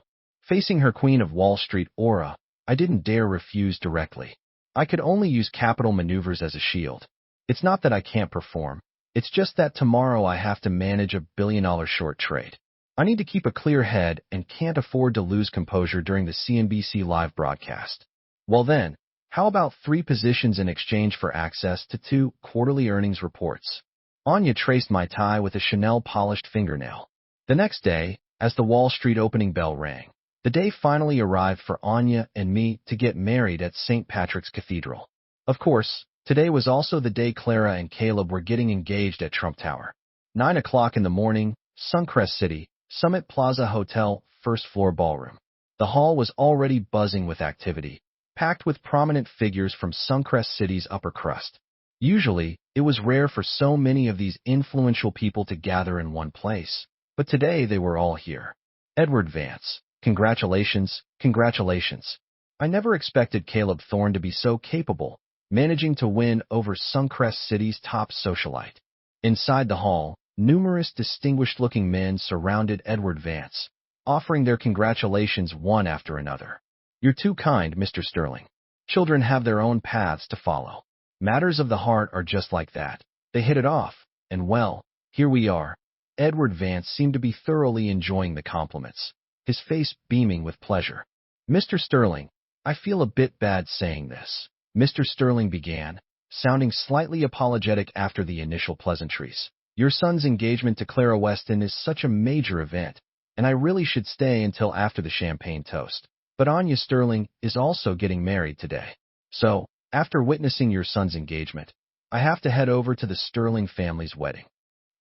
Facing her Queen of Wall Street aura, I didn't dare refuse directly. I could only use capital maneuvers as a shield. It's not that I can't perform. It's just that tomorrow I have to manage a billion-dollar short trade. I need to keep a clear head and can't afford to lose composure during the CNBC live broadcast. Well then, how about 3 positions in exchange for access to 2 quarterly earnings reports? Anya traced my tie with a Chanel polished fingernail. The next day, as the Wall Street opening bell rang, the day finally arrived for Anya and me to get married at St. Patrick's Cathedral. Of course, today was also the day Clara and Caleb were getting engaged at Trump Tower. 9 o'clock in the morning, Suncrest City, Summit Plaza Hotel, first floor ballroom. The hall was already buzzing with activity, packed with prominent figures from Suncrest City's upper crust. Usually, it was rare for so many of these influential people to gather in one place, but today they were all here. Edward Vance, congratulations, congratulations. I never expected Caleb Thorne to be so capable, managing to win over Suncrest City's top socialite. Inside the hall, numerous distinguished-looking men surrounded Edward Vance, offering their congratulations one after another. You're too kind, Mr. Sterling. Children have their own paths to follow. Matters of the heart are just like that. They hit it off, and well, here we are. Edward Vance seemed to be thoroughly enjoying the compliments, his face beaming with pleasure. Mr. Sterling, I feel a bit bad saying this. Mr. Sterling began, sounding slightly apologetic after the initial pleasantries. Your son's engagement to Clara Weston is such a major event, and I really should stay until after the champagne toast. But Anya Sterling is also getting married today. So, after witnessing your son's engagement, I have to head over to the Sterling family's wedding.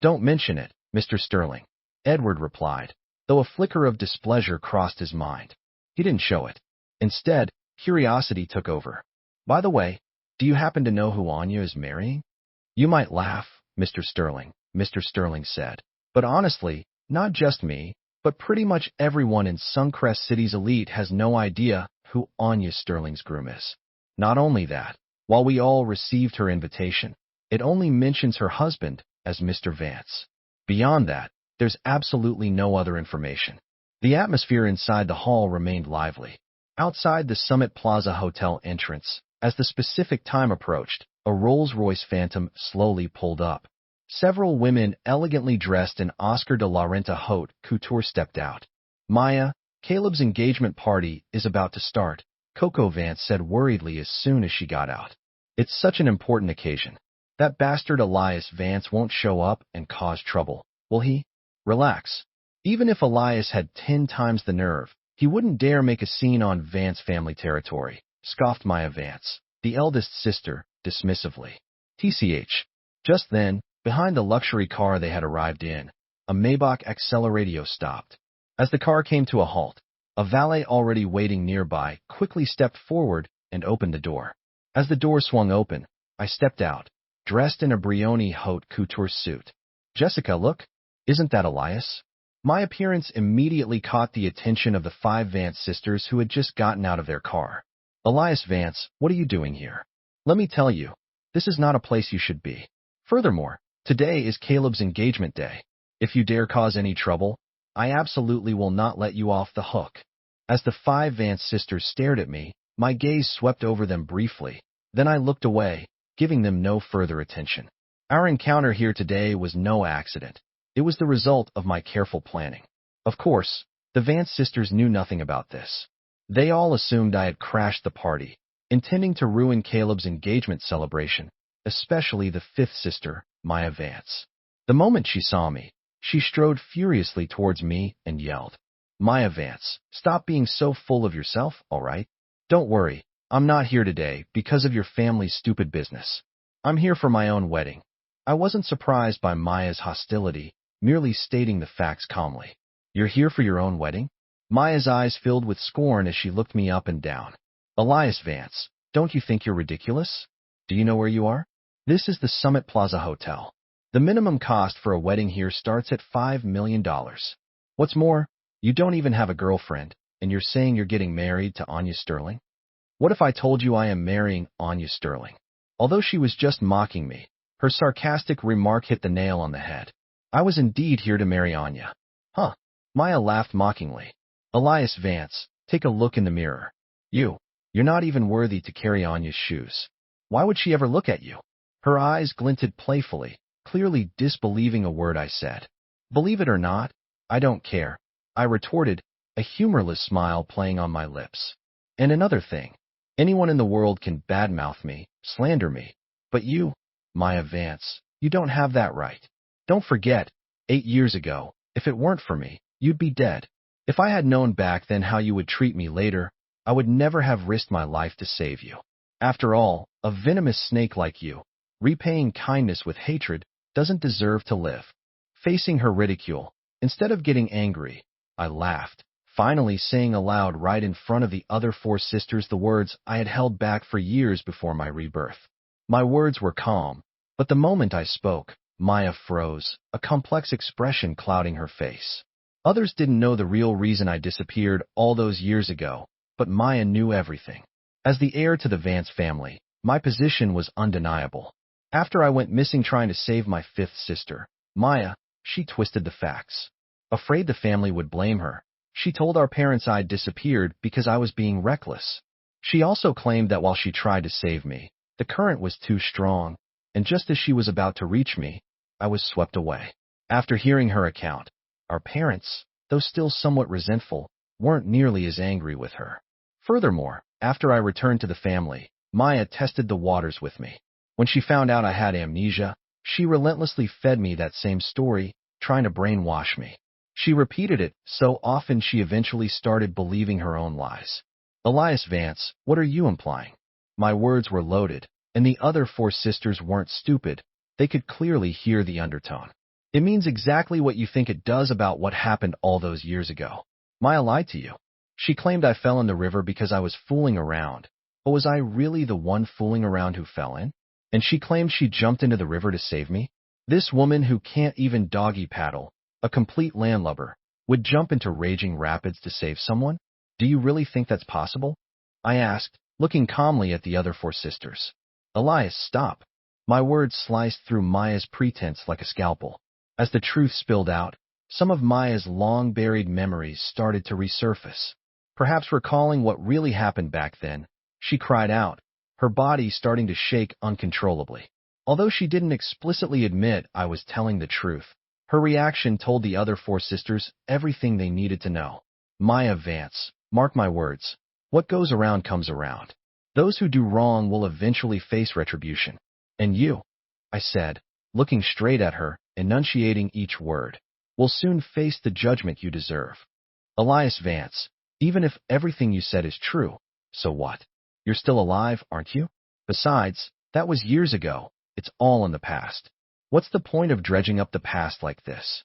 Don't mention it, Mr. Sterling, Edward replied, though a flicker of displeasure crossed his mind. He didn't show it. Instead, curiosity took over. By the way, do you happen to know who Anya is marrying? You might laugh, Mr. Sterling said. But honestly, not just me, but pretty much everyone in Suncrest City's elite has no idea who Anya Sterling's groom is. Not only that, while we all received her invitation, it only mentions her husband as Mr. Vance. Beyond that, there's absolutely no other information. The atmosphere inside the hall remained lively. Outside the Summit Plaza Hotel entrance, as the specific time approached, a Rolls-Royce Phantom slowly pulled up. Several women elegantly dressed in Oscar de la Renta haute couture stepped out. Maya, Caleb's engagement party is about to start, Coco Vance said worriedly as soon as she got out. It's such an important occasion. That bastard Elias Vance won't show up and cause trouble, will he? Relax. Even if Elias had 10 times the nerve, he wouldn't dare make a scene on Vance family territory, scoffed Maya Vance, the eldest sister, dismissively. TCH. Just then, behind the luxury car they had arrived in, a Maybach Acceleradio stopped. As the car came to a halt, a valet already waiting nearby quickly stepped forward and opened the door. As the door swung open, I stepped out, dressed in a Brioni haute couture suit. Jessica, look, isn't that Elias? My appearance immediately caught the attention of the 5 Vance sisters who had just gotten out of their car. Elias Vance, what are you doing here? Let me tell you, this is not a place you should be. Furthermore, today is Caleb's engagement day. If you dare cause any trouble, I absolutely will not let you off the hook. As the 5 Vance sisters stared at me, my gaze swept over them briefly. Then I looked away, giving them no further attention. Our encounter here today was no accident. It was the result of my careful planning. Of course, the Vance sisters knew nothing about this. They all assumed I had crashed the party, intending to ruin Caleb's engagement celebration, especially the 5th sister, Maya Vance. The moment she saw me, she strode furiously towards me and yelled, Maya Vance, stop being so full of yourself, all right? Don't worry, I'm not here today because of your family's stupid business. I'm here for my own wedding. I wasn't surprised by Maya's hostility, merely stating the facts calmly. You're here for your own wedding? Maya's eyes filled with scorn as she looked me up and down. Elias Vance, don't you think you're ridiculous? Do you know where you are? This is the Summit Plaza Hotel. The minimum cost for a wedding here starts at $5 million. What's more, you don't even have a girlfriend, and you're saying you're getting married to Anya Sterling? What if I told you I am marrying Anya Sterling? Although she was just mocking me, her sarcastic remark hit the nail on the head. I was indeed here to marry Anya. Huh. Maya laughed mockingly. Elias Vance, take a look in the mirror. You're not even worthy to carry Anya's shoes. Why would she ever look at you? Her eyes glinted playfully, clearly disbelieving a word I said. Believe it or not, I don't care, I retorted, a humorless smile playing on my lips. And another thing, anyone in the world can badmouth me, slander me, but you, Maya Vance, you don't have that right. Don't forget, 8 years ago, if it weren't for me, you'd be dead. If I had known back then how you would treat me later, I would never have risked my life to save you. After all, a venomous snake like you, repaying kindness with hatred, doesn't deserve to live. Facing her ridicule, instead of getting angry, I laughed, finally saying aloud right in front of the other 4 sisters the words I had held back for years before my rebirth. My words were calm, but the moment I spoke, Maya froze, a complex expression clouding her face. Others didn't know the real reason I disappeared all those years ago, but Maya knew everything. As the heir to the Vance family, my position was undeniable. After I went missing trying to save my 5th sister, Maya, she twisted the facts. Afraid the family would blame her, she told our parents I'd disappeared because I was being reckless. She also claimed that while she tried to save me, the current was too strong, and just as she was about to reach me, I was swept away. After hearing her account, our parents, though still somewhat resentful, weren't nearly as angry with her. Furthermore, after I returned to the family, Maya tested the waters with me. When she found out I had amnesia, she relentlessly fed me that same story, trying to brainwash me. She repeated it so often she eventually started believing her own lies. Elias Vance, what are you implying? My words were loaded, and the other 4 sisters weren't stupid. They could clearly hear the undertone. It means exactly what you think it does about what happened all those years ago. Maya lied to you. She claimed I fell in the river because I was fooling around. But was I really the one fooling around who fell in? And she claimed she jumped into the river to save me? This woman who can't even doggy paddle, a complete landlubber, would jump into raging rapids to save someone? Do you really think that's possible? I asked, looking calmly at the other 4 sisters. Elias, stop. My words sliced through Maya's pretense like a scalpel. As the truth spilled out, some of Maya's long-buried memories started to resurface. Perhaps recalling what really happened back then, she cried out, her body starting to shake uncontrollably. Although she didn't explicitly admit I was telling the truth, her reaction told the other four sisters everything they needed to know. Maya Vance, mark my words, what goes around comes around. Those who do wrong will eventually face retribution. And you, I said, looking straight at her, enunciating each word, will soon face the judgment you deserve. Elias Vance, even if everything you said is true, so what? You're still alive, aren't you? Besides, that was years ago. It's all in the past. What's the point of dredging up the past like this?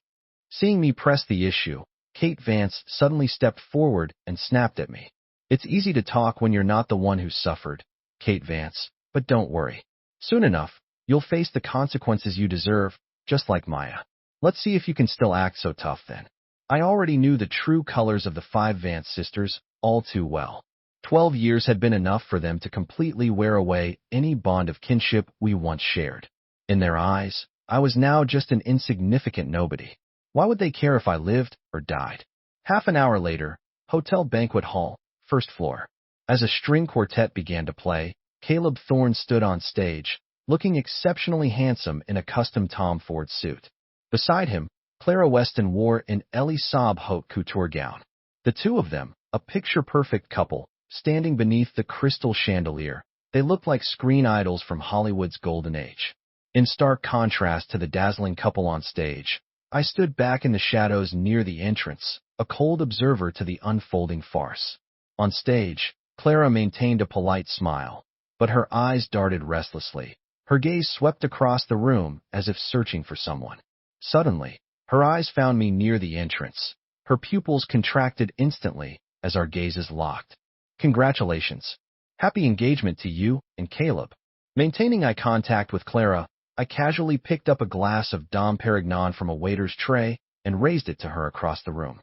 Seeing me press the issue, Kate Vance suddenly stepped forward and snapped at me. It's easy to talk when you're not the one who suffered, Kate Vance, but don't worry. Soon enough, you'll face the consequences you deserve, just like Maya. Let's see if you can still act so tough then. I already knew the true colors of the five Vance sisters all too well. 12 years had been enough for them to completely wear away any bond of kinship we once shared. In their eyes, I was now just an insignificant nobody. Why would they care if I lived or died? Half an hour later, Hotel Banquet Hall, first floor. As a string quartet began to play, Caleb Thorne stood on stage, looking exceptionally handsome in a custom Tom Ford suit. Beside him, Clara Weston wore an Elie Saab haute couture gown. The two of them, a picture-perfect couple, standing beneath the crystal chandelier, they looked like screen idols from Hollywood's golden age. In stark contrast to the dazzling couple on stage, I stood back in the shadows near the entrance, a cold observer to the unfolding farce. On stage, Clara maintained a polite smile, but her eyes darted restlessly. Her gaze swept across the room as if searching for someone. Suddenly, her eyes found me near the entrance. Her pupils contracted instantly as our gazes locked. Congratulations. Happy engagement to you and Caleb. Maintaining eye contact with Clara, I casually picked up a glass of Dom Perignon from a waiter's tray and raised it to her across the room.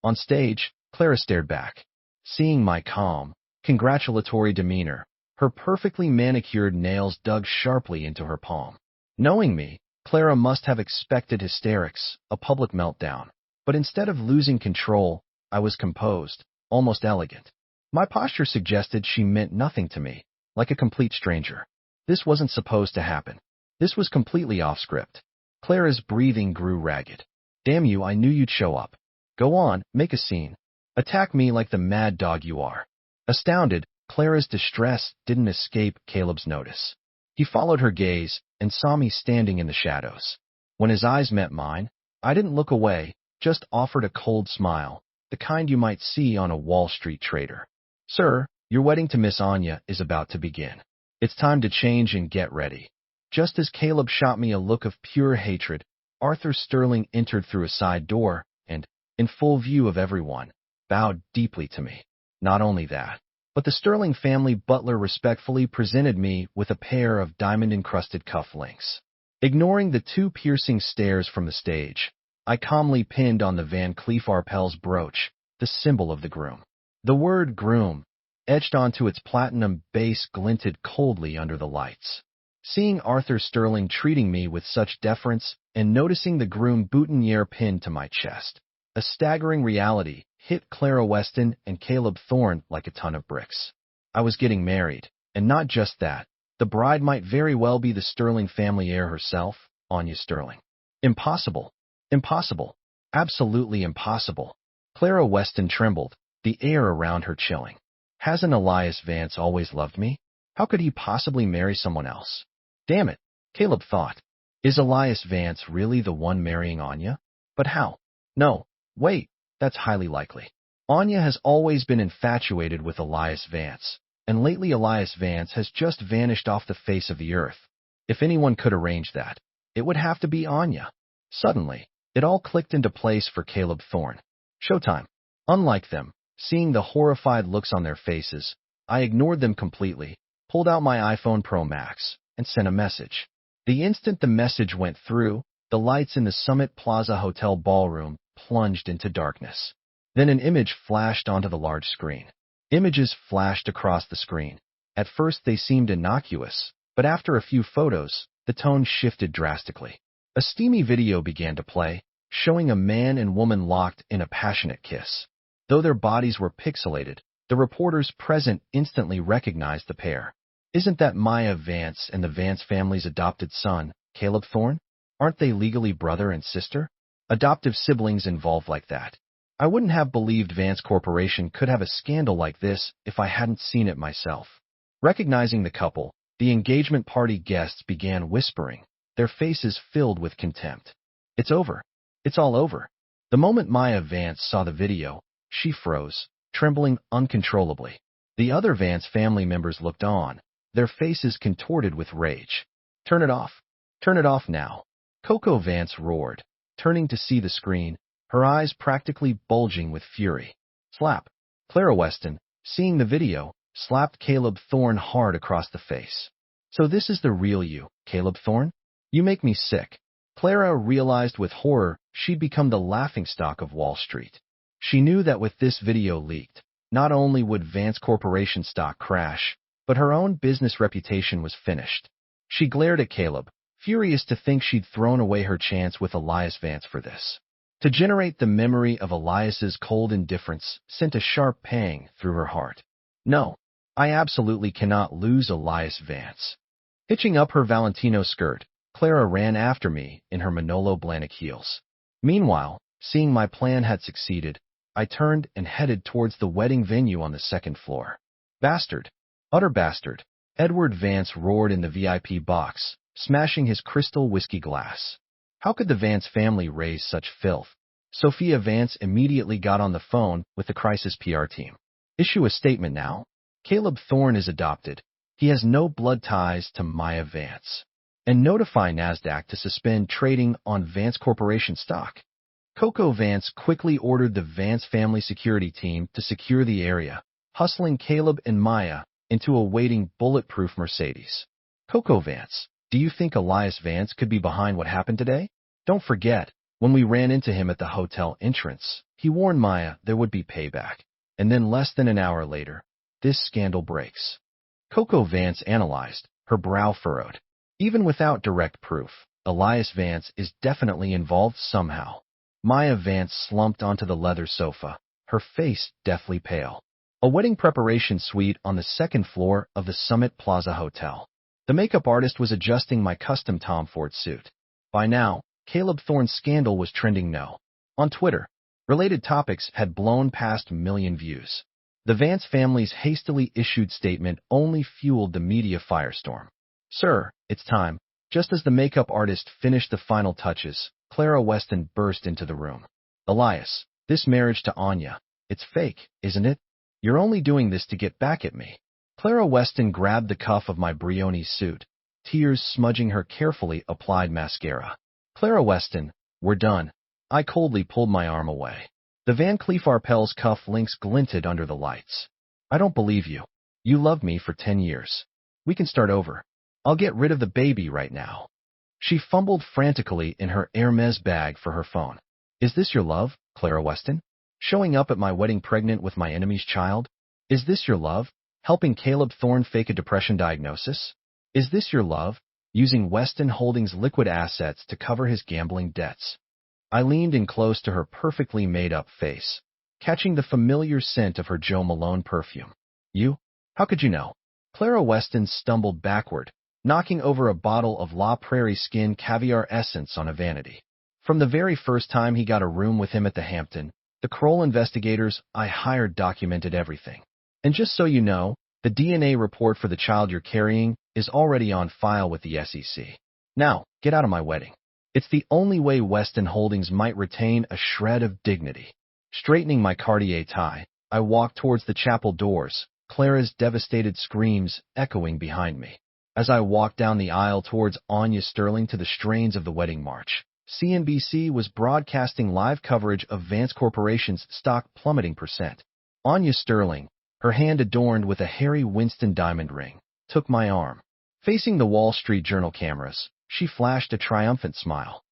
On stage, Clara stared back. Seeing my calm, congratulatory demeanor, her perfectly manicured nails dug sharply into her palm. Knowing me, Clara must have expected hysterics, a public meltdown. But instead of losing control, I was composed, almost elegant. My posture suggested she meant nothing to me, like a complete stranger. This wasn't supposed to happen. This was completely off script. Clara's breathing grew ragged. Damn you, I knew you'd show up. Go on, make a scene. Attack me like the mad dog you are. Astounded, Clara's distress didn't escape Caleb's notice. He followed her gaze and saw me standing in the shadows. When his eyes met mine, I didn't look away, just offered a cold smile, the kind you might see on a Wall Street trader. Sir, your wedding to Miss Anya is about to begin. It's time to change and get ready. Just as Caleb shot me a look of pure hatred, Arthur Sterling entered through a side door and, in full view of everyone, bowed deeply to me. Not only that, but the Sterling family butler respectfully presented me with a pair of diamond-encrusted cufflinks. Ignoring the two piercing stares from the stage, I calmly pinned on the Van Cleef Arpels brooch, the symbol of the groom. The word groom, etched onto its platinum base, glinted coldly under the lights. Seeing Arthur Sterling treating me with such deference and noticing the groom boutonniere pinned to my chest, a staggering reality hit Clara Weston and Caleb Thorne like a ton of bricks. I was getting married, and not just that. The bride might very well be the Sterling family heir herself, Anya Sterling. Impossible. Impossible. Absolutely impossible. Clara Weston trembled, the air around her chilling. Hasn't Elias Vance always loved me? How could he possibly marry someone else? Damn it, Caleb thought. Is Elias Vance really the one marrying Anya? But how? No, wait, that's highly likely. Anya has always been infatuated with Elias Vance, and lately Elias Vance has just vanished off the face of the earth. If anyone could arrange that, it would have to be Anya. Suddenly, it all clicked into place for Caleb Thorne. Showtime. Unlike them, seeing the horrified looks on their faces, I ignored them completely, pulled out my iPhone Pro Max, and sent a message. The instant the message went through, the lights in the Summit Plaza Hotel ballroom plunged into darkness. Then an image flashed onto the large screen. Images flashed across the screen. At first they seemed innocuous, but after a few photos, the tone shifted drastically. A steamy video began to play, showing a man and woman locked in a passionate kiss. Though their bodies were pixelated, the reporters present instantly recognized the pair. Isn't that Maya Vance and the Vance family's adopted son, Caleb Thorne? Aren't they legally brother and sister? Adoptive siblings involved like that. I wouldn't have believed Vance Corporation could have a scandal like this if I hadn't seen it myself. Recognizing the couple, the engagement party guests began whispering, their faces filled with contempt. It's over. It's all over. The moment Maya Vance saw the video, she froze, trembling uncontrollably. The other Vance family members looked on, their faces contorted with rage. Turn it off. Turn it off now. Coco Vance roared, turning to see the screen, her eyes practically bulging with fury. Slap. Clara Weston, seeing the video, slapped Caleb Thorne hard across the face. So this is the real you, Caleb Thorne? You make me sick. Clara realized with horror she'd become the laughingstock of Wall Street. She knew that with this video leaked, not only would Vance Corporation stock crash, but her own business reputation was finished. She glared at Caleb, furious to think she'd thrown away her chance with Elias Vance for this. To generate the memory of Elias's cold indifference sent a sharp pang through her heart. No, I absolutely cannot lose Elias Vance. Hitching up her Valentino skirt, Clara ran after me in her Manolo Blahnik heels. Meanwhile, seeing my plan had succeeded, I turned and headed towards the wedding venue on the second floor. Bastard! Utter bastard! Edward Vance roared in the VIP box, smashing his crystal whiskey glass. How could the Vance family raise such filth? Sophia Vance immediately got on the phone with the crisis PR team. Issue a statement now. Caleb Thorne is adopted. He has no blood ties to Maya Vance. And notify NASDAQ to suspend trading on Vance Corporation stock. Coco Vance quickly ordered the Vance family security team to secure the area, hustling Caleb and Maya into a waiting bulletproof Mercedes. Coco Vance, do you think Elias Vance could be behind what happened today? Don't forget, when we ran into him at the hotel entrance, he warned Maya there would be payback. And then less than an hour later, this scandal breaks. Coco Vance analyzed, her brow furrowed. Even without direct proof, Elias Vance is definitely involved somehow. Maya Vance slumped onto the leather sofa, her face deathly pale. A wedding preparation suite on the second floor of the Summit Plaza Hotel. The makeup artist was adjusting my custom Tom Ford suit. By now, Caleb Thorne's scandal was trending on Twitter. Related topics had blown past 1 million views. The Vance family's hastily issued statement only fueled the media firestorm. Sir, it's time. Just as the makeup artist finished the final touches, Clara Weston burst into the room. Elias, this marriage to Anya, it's fake, isn't it? You're only doing this to get back at me. Clara Weston grabbed the cuff of my Brioni suit, tears smudging her carefully applied mascara. Clara Weston, we're done. I coldly pulled my arm away. The Van Cleef Arpels cuff links glinted under the lights. I don't believe you. You loved me for 10 years. We can start over. I'll get rid of the baby right now. She fumbled frantically in her Hermes bag for her phone. Is this your love, Clara Weston? Showing up at my wedding pregnant with my enemy's child? Is this your love? Helping Caleb Thorne fake a depression diagnosis? Is this your love? Using Weston Holdings' liquid assets to cover his gambling debts? I leaned in close to her perfectly made-up face, catching the familiar scent of her Jo Malone perfume. You? How could you know? Clara Weston stumbled backward, knocking over a bottle of La Prairie Skin Caviar Essence on a vanity. From the very first time he got a room with him at the Hampton, the Kroll investigators I hired documented everything. And just so you know, the DNA report for the child you're carrying is already on file with the SEC. Now, get out of my wedding. It's the only way Weston Holdings might retain a shred of dignity. Straightening my Cartier tie, I walked towards the chapel doors, Clara's devastated screams echoing behind me. As I walked down the aisle towards Anya Sterling to the strains of the wedding march, CNBC was broadcasting live coverage of Vance Corporation's stock plummeting %. Anya Sterling, her hand adorned with a Harry Winston diamond ring, took my arm. Facing the Wall Street Journal cameras, she flashed a triumphant smile.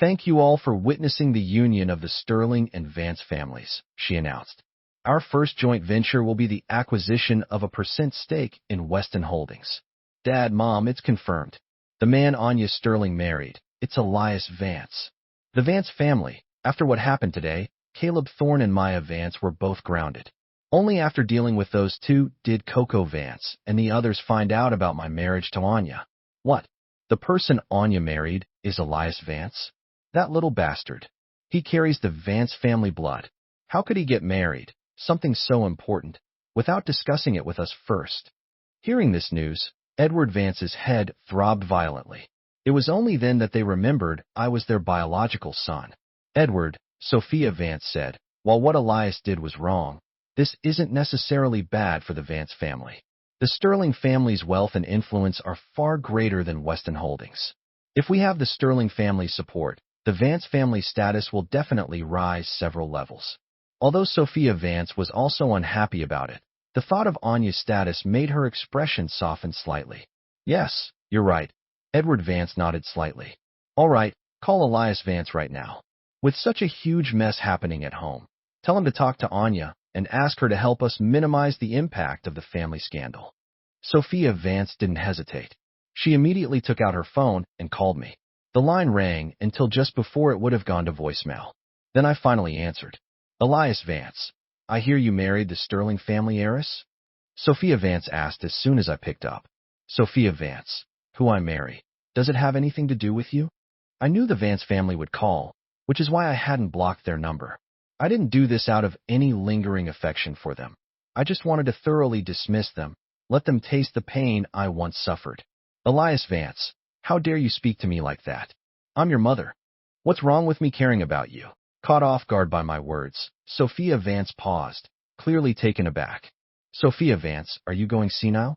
Thank you all for witnessing the union of the Sterling and Vance families, she announced. Our first joint venture will be the acquisition of a % stake in Weston Holdings. Dad, Mom, it's confirmed. The man Anya Sterling married, It's Elias Vance. The Vance family. After what happened today, Caleb Thorne and Maya Vance were both grounded. Only after dealing with those two did Coco Vance and the others find out about my marriage to Anya. What? The person Anya married is Elias Vance? That little bastard. He carries the Vance family blood. How could he get married, something so important, without discussing it with us first? Hearing this news, Edward Vance's head throbbed violently. It was only then that they remembered I was their biological son. Edward, Sophia Vance said, while what Elias did was wrong, this isn't necessarily bad for the Vance family. The Sterling family's wealth and influence are far greater than Weston Holdings. If we have the Sterling family's support, the Vance family's status will definitely rise several levels. Although Sophia Vance was also unhappy about it, the thought of Anya's status made her expression soften slightly. Yes, you're right. Edward Vance nodded slightly. All right, call Elias Vance right now. With such a huge mess happening at home, tell him to talk to Anya and ask her to help us minimize the impact of the family scandal. Sophia Vance didn't hesitate. She immediately took out her phone and called me. The line rang until just before it would have gone to voicemail. Then I finally answered. Elias Vance, I hear you married the Sterling family heiress? Sophia Vance asked as soon as I picked up. Sophia Vance, who I marry. Does it have anything to do with you? I knew the Vance family would call, which is why I hadn't blocked their number. I didn't do this out of any lingering affection for them. I just wanted to thoroughly dismiss them, let them taste the pain I once suffered. Elias Vance, how dare you speak to me like that? I'm your mother. What's wrong with me caring about you? Caught off guard by my words, Sophia Vance paused, clearly taken aback. Sophia Vance, are you going senile?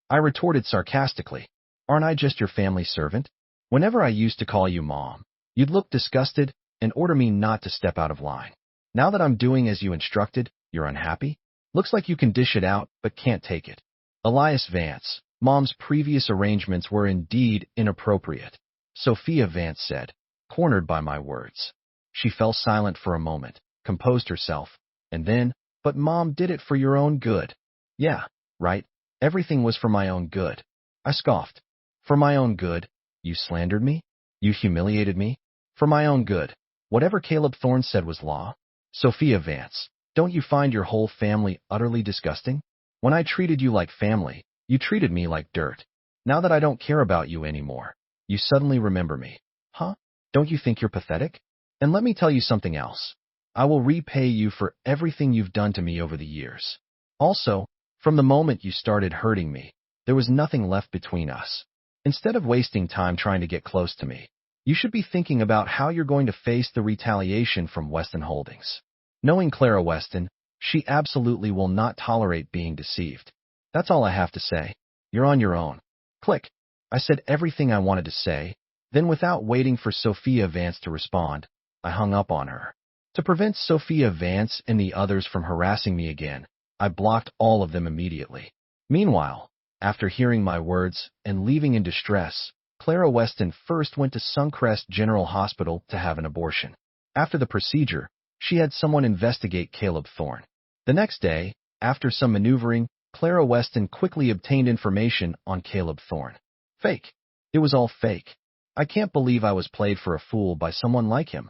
I retorted sarcastically. Aren't I just your family servant? Whenever I used to call you Mom, you'd look disgusted and order me not to step out of line. Now that I'm doing as you instructed, you're unhappy? Looks like you can dish it out, but can't take it. Elias Vance, Mom's previous arrangements were indeed inappropriate, Sophia Vance said, cornered by my words. She fell silent for a moment, composed herself, and then, but Mom did it for your own good. Yeah, right, everything was for my own good. I scoffed. For my own good? You slandered me? You humiliated me? For my own good. Whatever Caleb Thorne said was law. Sophia Vance, don't you find your whole family utterly disgusting? When I treated you like family, you treated me like dirt. Now that I don't care about you anymore, you suddenly remember me. Huh? Don't you think you're pathetic? And let me tell you something else. I will repay you for everything you've done to me over the years. Also, from the moment you started hurting me, there was nothing left between us. Instead of wasting time trying to get close to me, you should be thinking about how you're going to face the retaliation from Weston Holdings. Knowing Clara Weston, she absolutely will not tolerate being deceived. That's all I have to say. You're on your own. Click. I said everything I wanted to say, then without waiting for Sophia Vance to respond, I hung up on her. To prevent Sophia Vance and the others from harassing me again, I blocked all of them immediately. Meanwhile, after hearing my words and leaving in distress, Clara Weston first went to Suncrest General Hospital to have an abortion. After the procedure, she had someone investigate Caleb Thorne. The next day, after some maneuvering, Clara Weston quickly obtained information on Caleb Thorne. Fake. It was all fake. I can't believe I was played for a fool by someone like him.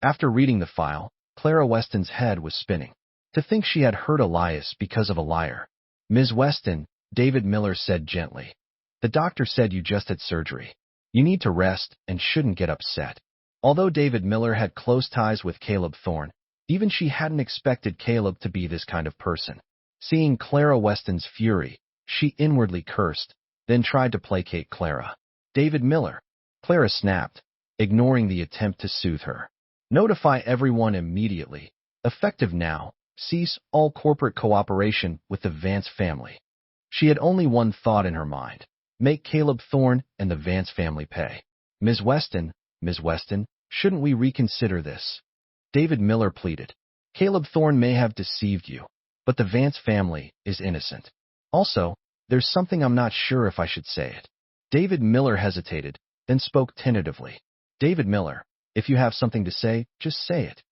After reading the file, Clara Weston's head was spinning. To think she had hurt Elias because of a liar. Ms. Weston, David Miller said gently. The doctor said you just had surgery. You need to rest and shouldn't get upset. Although David Miller had close ties with Caleb Thorne, even she hadn't expected Caleb to be this kind of person. Seeing Clara Weston's fury, she inwardly cursed, then tried to placate Clara. David Miller. Clara snapped, ignoring the attempt to soothe her. Notify everyone immediately. Effective now. Cease all corporate cooperation with the Vance family. She had only one thought in her mind. Make Caleb Thorne and the Vance family pay. Ms. Weston, shouldn't we reconsider this? David Miller pleaded. Caleb Thorne may have deceived you, but the Vance family is innocent. Also, there's something I'm not sure if I should say it. David Miller hesitated, then spoke tentatively. David Miller, if you have something to say, just say it.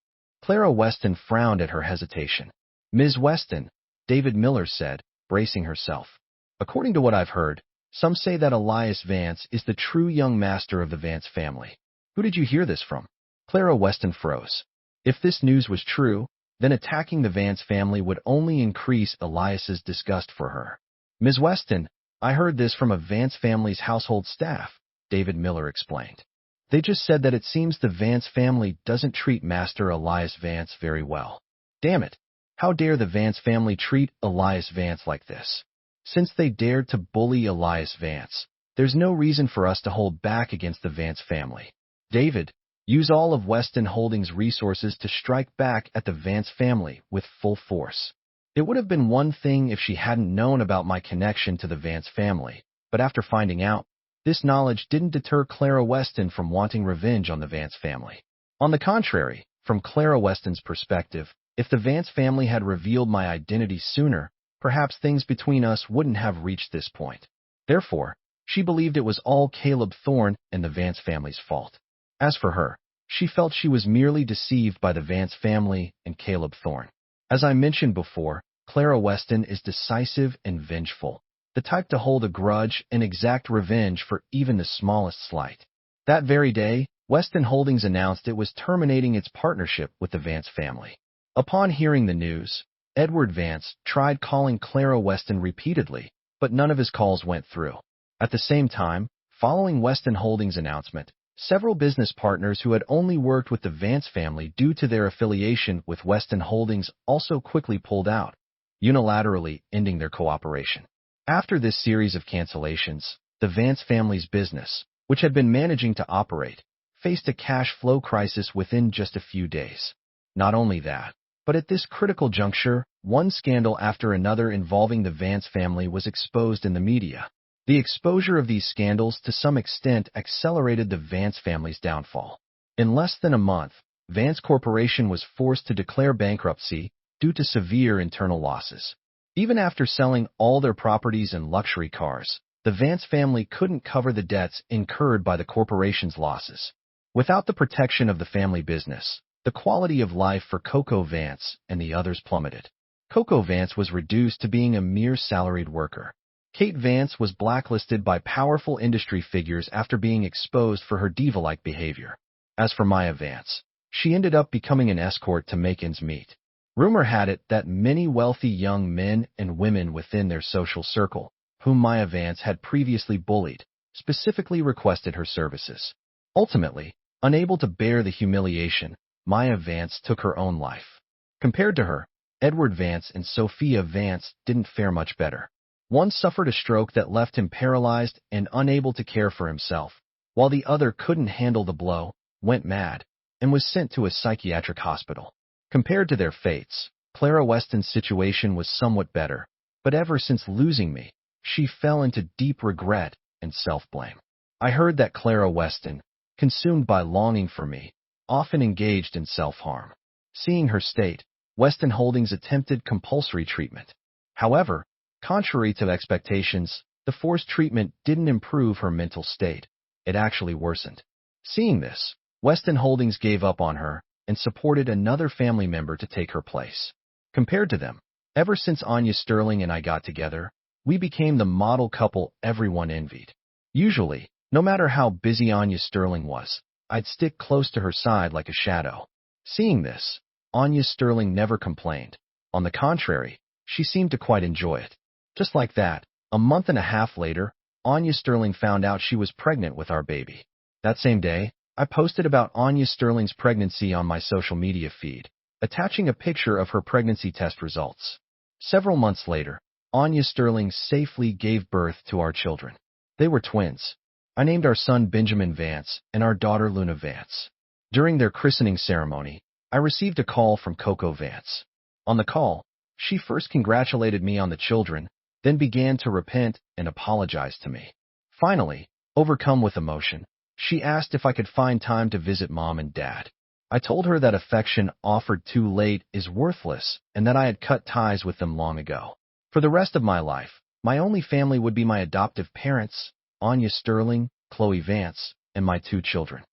Clara Weston frowned at her hesitation. Ms. Weston, David Miller said, bracing herself. According to what I've heard, some say that Elias Vance is the true young master of the Vance family. Who did you hear this from? Clara Weston froze. If this news was true, then attacking the Vance family would only increase Elias's disgust for her. Ms. Weston, I heard this from a Vance family's household staff, David Miller explained. They just said that it seems the Vance family doesn't treat Master Elias Vance very well. Damn it! How dare the Vance family treat Elias Vance like this? Since they dared to bully Elias Vance, there's no reason for us to hold back against the Vance family. David, use all of Weston Holdings' resources to strike back at the Vance family with full force. It would have been one thing if she hadn't known about my connection to the Vance family, but after finding out, this knowledge didn't deter Clara Weston from wanting revenge on the Vance family. On the contrary, from Clara Weston's perspective, if the Vance family had revealed my identity sooner, perhaps things between us wouldn't have reached this point. Therefore, she believed it was all Caleb Thorne and the Vance family's fault. As for her, she felt she was merely deceived by the Vance family and Caleb Thorne. As I mentioned before, Clara Weston is decisive and vengeful, the type to hold a grudge and exact revenge for even the smallest slight. That very day, Weston Holdings announced it was terminating its partnership with the Vance family. Upon hearing the news, Edward Vance tried calling Clara Weston repeatedly, but none of his calls went through. At the same time, following Weston Holdings' announcement, several business partners who had only worked with the Vance family due to their affiliation with Weston Holdings also quickly pulled out, unilaterally ending their cooperation. After this series of cancellations, the Vance family's business, which had been managing to operate, faced a cash flow crisis within just a few days. Not only that, but at this critical juncture, one scandal after another involving the Vance family was exposed in the media. The exposure of these scandals to some extent accelerated the Vance family's downfall. In less than a month, Vance Corporation was forced to declare bankruptcy due to severe internal losses. Even after selling all their properties and luxury cars, the Vance family couldn't cover the debts incurred by the corporation's losses. Without the protection of the family business, the quality of life for Coco Vance and the others plummeted. Coco Vance was reduced to being a mere salaried worker. Kate Vance was blacklisted by powerful industry figures after being exposed for her diva-like behavior. As for Maya Vance, she ended up becoming an escort to make ends meet. Rumor had it that many wealthy young men and women within their social circle, whom Maya Vance had previously bullied, specifically requested her services. Ultimately, unable to bear the humiliation, Maya Vance took her own life. Compared to her, Edward Vance and Sophia Vance didn't fare much better. One suffered a stroke that left him paralyzed and unable to care for himself, while the other couldn't handle the blow, went mad, and was sent to a psychiatric hospital. Compared to their fates, Clara Weston's situation was somewhat better, but ever since losing me, she fell into deep regret and self-blame. I heard that Clara Weston, consumed by longing for me, often engaged in self-harm. Seeing her state, Weston Holdings attempted compulsory treatment. However, contrary to expectations, the forced treatment didn't improve her mental state. It actually worsened. Seeing this, Weston Holdings gave up on her and supported another family member to take her place. Compared to them, ever since Anya Sterling and I got together, we became the model couple everyone envied. Usually, no matter how busy Anya Sterling was, I'd stick close to her side like a shadow. Seeing this, Anya Sterling never complained. On the contrary, she seemed to quite enjoy it. Just like that, a month and a half later, Anya Sterling found out she was pregnant with our baby. That same day, I posted about Anya Sterling's pregnancy on my social media feed, attaching a picture of her pregnancy test results. Several months later, Anya Sterling safely gave birth to our children. They were twins. I named our son Benjamin Vance and our daughter Luna Vance. During their christening ceremony, I received a call from Coco Vance. On the call, she first congratulated me on the children, then began to repent and apologize to me. Finally, overcome with emotion, she asked if I could find time to visit Mom and Dad. I told her that affection offered too late is worthless and that I had cut ties with them long ago. For the rest of my life, my only family would be my adoptive parents, Anya Sterling, Chloe Vance, and my two children.